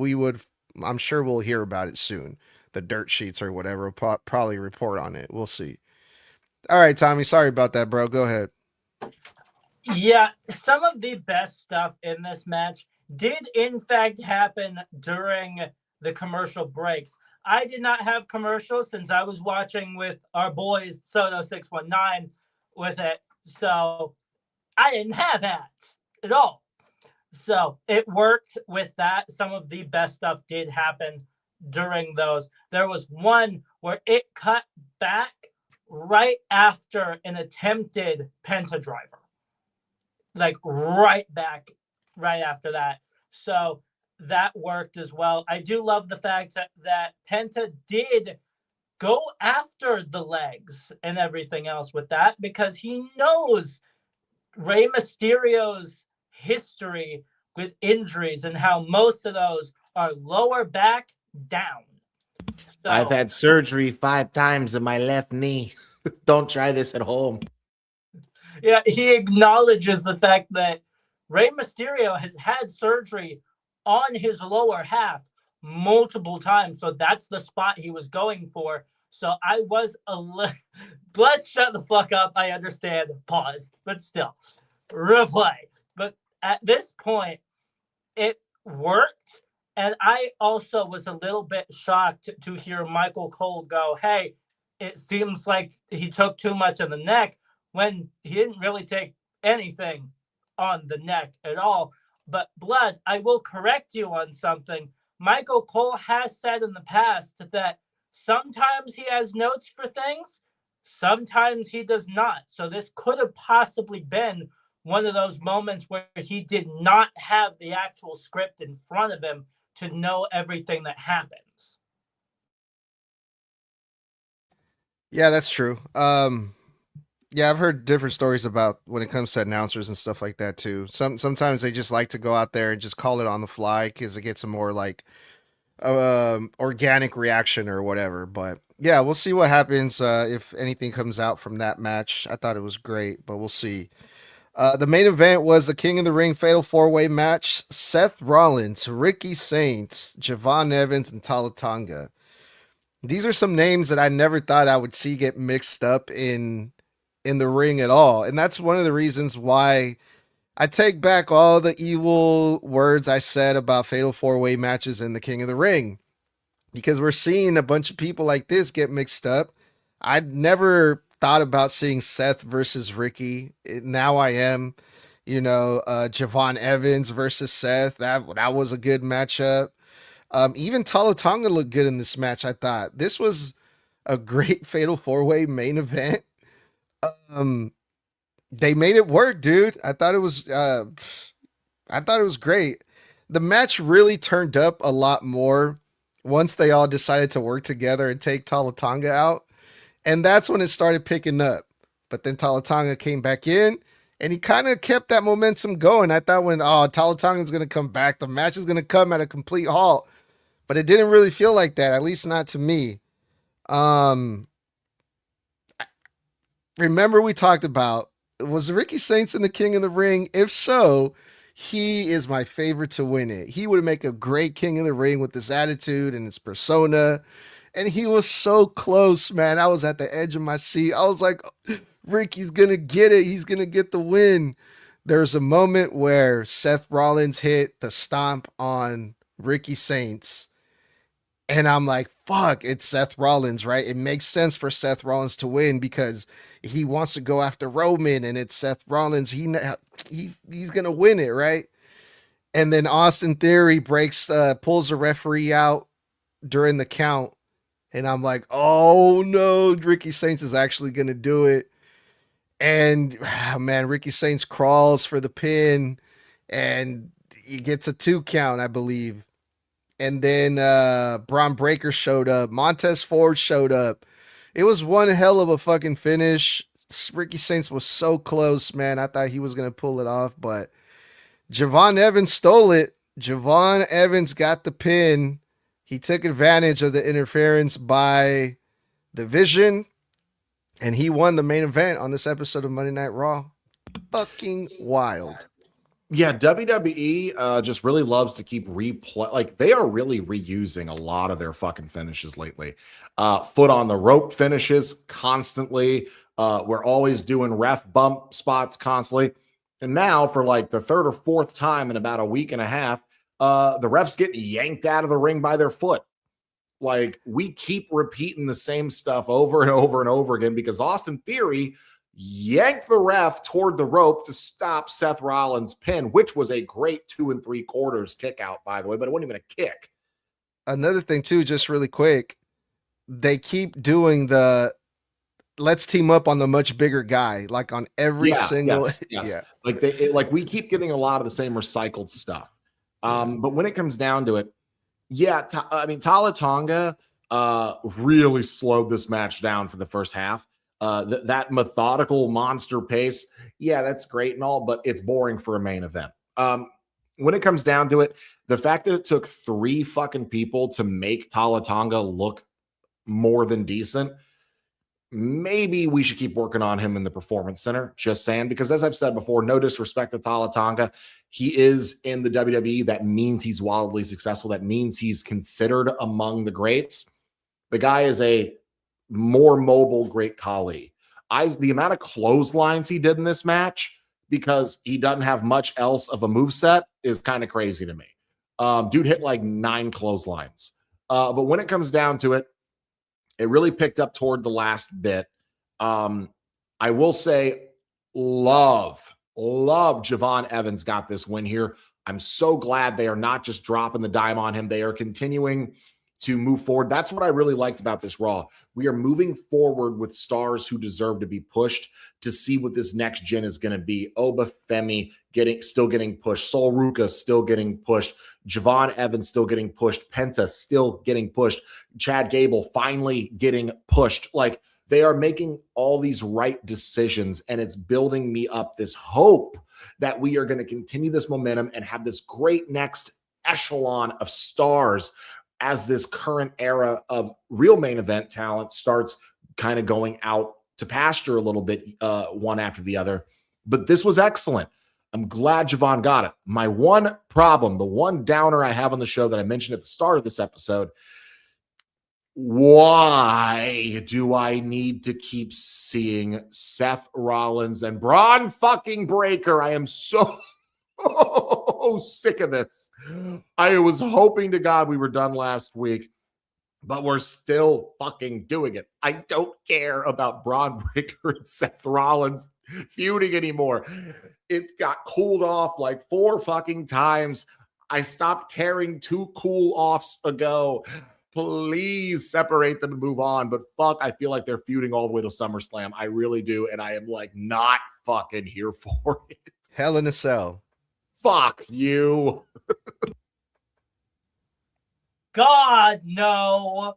I'm sure we'll hear about it soon. The dirt sheets or whatever will probably report on it. We'll see. All right, Tommy, sorry about that, bro. Go ahead. Yeah, some of the best stuff in this match did in fact happen during the commercial breaks. I did not have commercials since I was watching with our boys Soto 619 with it, so I didn't have ads at all. So it worked with that. Some of the best stuff did happen during those. There was one where it cut back right after an attempted Penta driver. Like right back right after that. So that worked as well. I do love the fact that Penta did go after the legs and everything else with that because he knows Rey Mysterio's history with injuries and how most of those are lower back down. So, I've had surgery 5 times in my left knee. Don't try this at home. Yeah, he acknowledges the fact that Rey Mysterio has had surgery on his lower half multiple times. So that's the spot he was going for. So I was let's shut the fuck up. I understand. Pause. But still, replay. But at this point, it worked. And I also was a little bit shocked to hear Michael Cole go, hey, it seems like he took too much of the neck, when he didn't really take anything on the neck at all. But Blood, I will correct you on something. Michael Cole has said in the past that sometimes he has notes for things, sometimes he does not. So this could have possibly been one of those moments where he did not have the actual script in front of him to know everything that happens. Yeah, that's true. Yeah, I've heard different stories about when it comes to announcers and stuff like that too. Sometimes they just like to go out there and just call it on the fly because it gets a more like organic reaction or whatever. But yeah, we'll see what happens if anything comes out from that match. I thought it was great, but we'll see. The main event was the King of the Ring Fatal 4-Way match. Seth Rollins, Ricky Saints, Javon Evans, and Tala Tonga. These are some names that I never thought I would see get mixed up in the ring at all. And that's one of the reasons why I take back all the evil words I said about Fatal 4-Way matches in the King of the Ring. Because we're seeing a bunch of people like this get mixed up. I'd never thought about seeing Seth versus Ricky. Now I am. Javon Evans versus Seth. That was a good matchup. Even Tala Tonga looked good in this match, I thought. This was a great Fatal 4-Way main event. They made it work, dude. I thought it was great. The match really turned up a lot more once they all decided to work together and take Talatanga out. And that's when it started picking up. But then Talatanga came back in and he kind of kept that momentum going. I thought when Talatanga's going to come back, the match is going to come at a complete halt. But it didn't really feel like that, at least not to me. Remember we talked about, was Ricky Saints the King of the Ring? If so, he is my favorite to win it. He would make a great King of the Ring with this attitude and his persona. And he was so close, man. I was at the edge of my seat. I was like, Ricky's going to get it. He's going to get the win. There's a moment where Seth Rollins hit the stomp on Ricky Saints. And I'm like, fuck, it's Seth Rollins, right? It makes sense for Seth Rollins to win because he wants to go after Roman and it's Seth Rollins. He's going to win it, right? And then Austin Theory pulls the referee out during the count. And I'm like, oh no, Ricky Saints is actually going to do it. And man, Ricky Saints crawls for the pin and he gets a 2 count, I believe. And then Braun Breaker showed up. Montez Ford showed up. It was one hell of a fucking finish. Ricky Saints was so close, man. I thought he was going to pull it off, but Javon Evans stole it. Javon Evans got the pin. He took advantage of the interference by the Vision, and he won the main event on this episode of Monday Night Raw. Fucking wild. Yeah, WWE just really loves to keep replay. Like, they are really reusing a lot of their fucking finishes lately. Foot on the rope finishes constantly. We're always doing ref bump spots constantly. And now for like the 3rd or 4th time in about a week and a half, the refs get yanked out of the ring by their foot. Like, we keep repeating the same stuff over and over and over again because Austin Theory yanked the ref toward the rope to stop Seth Rollins' pin, which was a great 2 3/4 kick out, by the way, but it wasn't even a kick. Another thing too, just really quick, they keep doing the let's team up on the much bigger guy, like on every single. Yes. Yeah. Like we keep getting a lot of the same recycled stuff. But when it comes down to it, Talatanga really slowed this match down for the first half. That methodical monster pace, yeah, that's great and all, but it's boring for a main event. When it comes down to it, the fact that it took 3 fucking people to make Talatanga look more than decent, maybe we should keep working on him in the Performance Center, just saying, because as I've said before, no disrespect to Talatanga, he is in the WWE. That means he's wildly successful. That means he's considered among the greats. The guy is a more mobile great Khali. The amount of clotheslines he did in this match, because he doesn't have much else of a moveset, is kind of crazy to me. Dude hit like 9 clotheslines. But when it comes down to it, it really picked up toward the last bit. I will say, love Javon Evans got this win here. I'm so glad they are not just dropping the dime on him. They are continuing to move forward. That's what I really liked about this Raw. We are moving forward with stars who deserve to be pushed to see what this next gen is going to be. Oba Femi still getting pushed. Sol Ruka still getting pushed. Javon Evans still getting pushed. Penta still getting pushed. Chad Gable finally getting pushed. Like, they are making all these right decisions, and it's building me up this hope that we are going to continue this momentum and have this great next echelon of stars as this current era of real main event talent starts kind of going out to pasture a little bit, one after the other. But this was excellent. I'm glad Javon got it. My one problem, the one downer I have on the show that I mentioned at the start of this episode, why do I need to keep seeing Seth Rollins and Braun fucking Breaker? I am so sick of this. I was hoping to God we were done last week, but we're still fucking doing it. I don't care about Braun Breaker and Seth Rollins feuding anymore. It got cooled off like 4 fucking times. I stopped caring 2 cool offs ago. Please separate them and move on. But fuck, I feel like they're feuding all the way to SummerSlam. I really do. And I am like not fucking here for it. Hell in a Cell. Fuck you. God, no.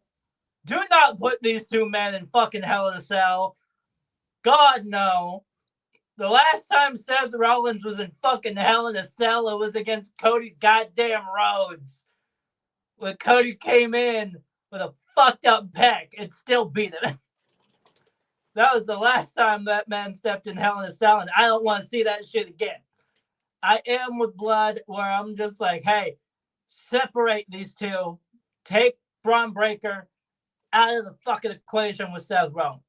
Do not put these two men in fucking Hell in a Cell. God, no. The last time Seth Rollins was in fucking Hell in a Cell, it was against Cody goddamn Rhodes. When Cody came in with a fucked up pec and still beat him. That was the last time that man stepped in Hell in a Cell, and I don't want to see that shit again. I am with Blood, where I'm just like, hey, separate these two. Take Braun Breaker out of the fucking equation with Seth Rollins.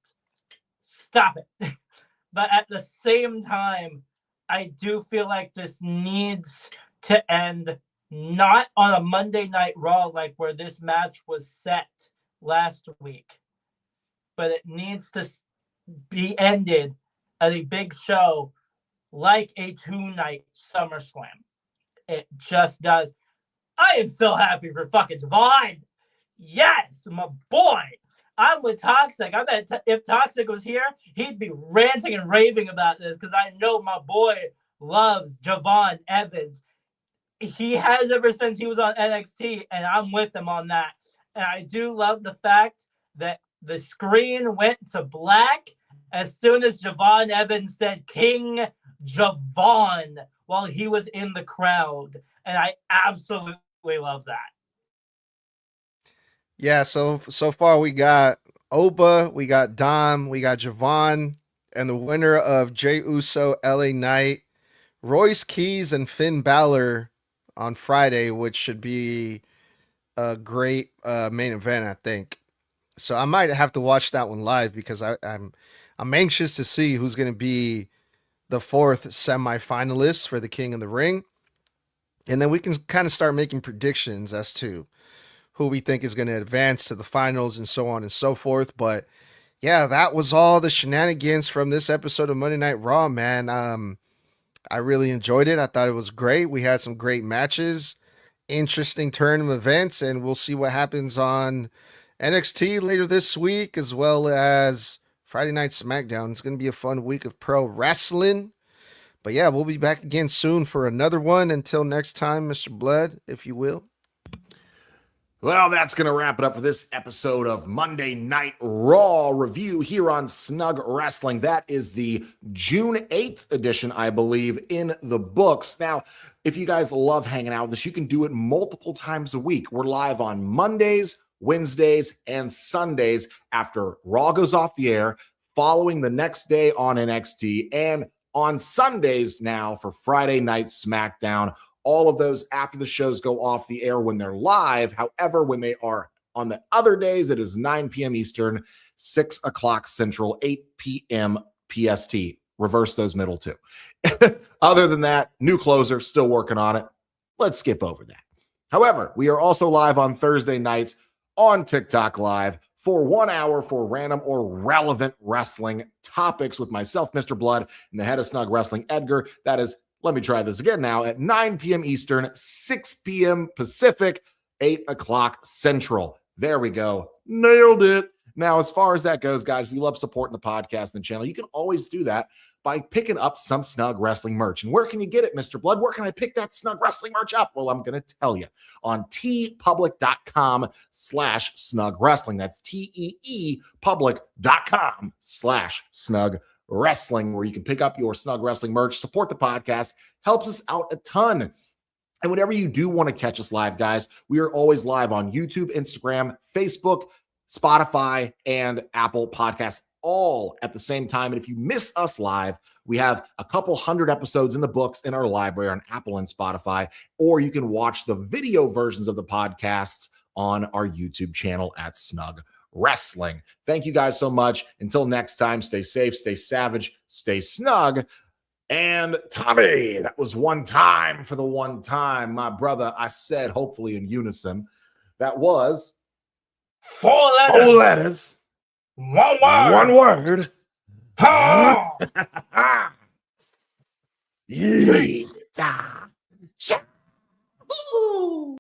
Stop it. But at the same time, I do feel like this needs to end not on a Monday Night Raw like where this match was set last week, but it needs to be ended at a big show like a 2-night SummerSlam. It just does. I am so happy for fucking Divine. Yes, my boy. I'm with Toxic. I bet if Toxic was here, he'd be ranting and raving about this because I know my boy loves Javon Evans. He has ever since he was on NXT, and I'm with him on that. And I do love the fact that the screen went to black as soon as Javon Evans said King Javon while he was in the crowd. And I absolutely love that. Yeah, so far we got Oba, we got Dom, we got Javon, and the winner of Jey Uso, LA Knight, Royce Keys, and Finn Balor on Friday, which should be a great main event, I think. So I might have to watch that one live because I'm anxious to see who's going to be the fourth semifinalist for the King of the Ring. And then we can kind of start making predictions as to who we think is going to advance to the finals and so on and so forth. But yeah, that was all the shenanigans from this episode of Monday Night Raw, man. I really enjoyed it. I thought it was great. We had some great matches, interesting turn of events, and we'll see what happens on NXT later this week, as well as Friday Night SmackDown. It's going to be a fun week of pro wrestling. But yeah, we'll be back again soon for another one. Until next time, Mr. Blood, if you will. Well, that's going to wrap it up for this episode of Monday Night Raw review here on Snug Wrestling. That is the June 8th edition, I believe, in the books. Now, if you guys love hanging out with us, you can do it multiple times a week. We're live on Mondays, Wednesdays, and Sundays after Raw goes off the air, following the next day on NXT, and on Sundays now for Friday Night SmackDown. All of those after the shows go off the air when they're live. However, when they are on the other days, it is 9 p.m. Eastern, 6 o'clock Central, 8 p.m. PST. Reverse those middle two. Other than that, new closer, still working on it. Let's skip over that. However, we are also live on Thursday nights on TikTok Live for 1 hour for random or relevant wrestling topics with myself, Mr. Blood, and the head of Snug Wrestling, Edgar. That is, let me try this again now, at 9 p.m. Eastern, 6 p.m. Pacific, 8 o'clock Central. There we go. Nailed it. Now, as far as that goes, guys, if you love supporting the podcast and the channel, you can always do that by picking up some Snug Wrestling merch. And where can you get it, Mr. Blood? Where can I pick that Snug Wrestling merch up? Well, I'm going to tell you on teepublic.com/Snug Wrestling. That's teepublic.com/Snug Wrestling, where you can pick up your Snug Wrestling merch, support the podcast, helps us out a ton. And whenever you do want to catch us live, guys, we are always live on YouTube, Instagram, Facebook, Spotify, and Apple Podcasts, all at the same time. And if you miss us live, we have a couple hundred episodes in the books in our library on Apple and Spotify, or you can watch the video versions of the podcasts on our YouTube channel at Snug Wrestling. Thank you guys so much. Until next time, stay safe, stay savage, stay snug. And Tommy, that was one time for the one time. My brother, I said, hopefully in unison, that was 4 letters. 4 letters. 1 word. 1 word. Oh. Yeah.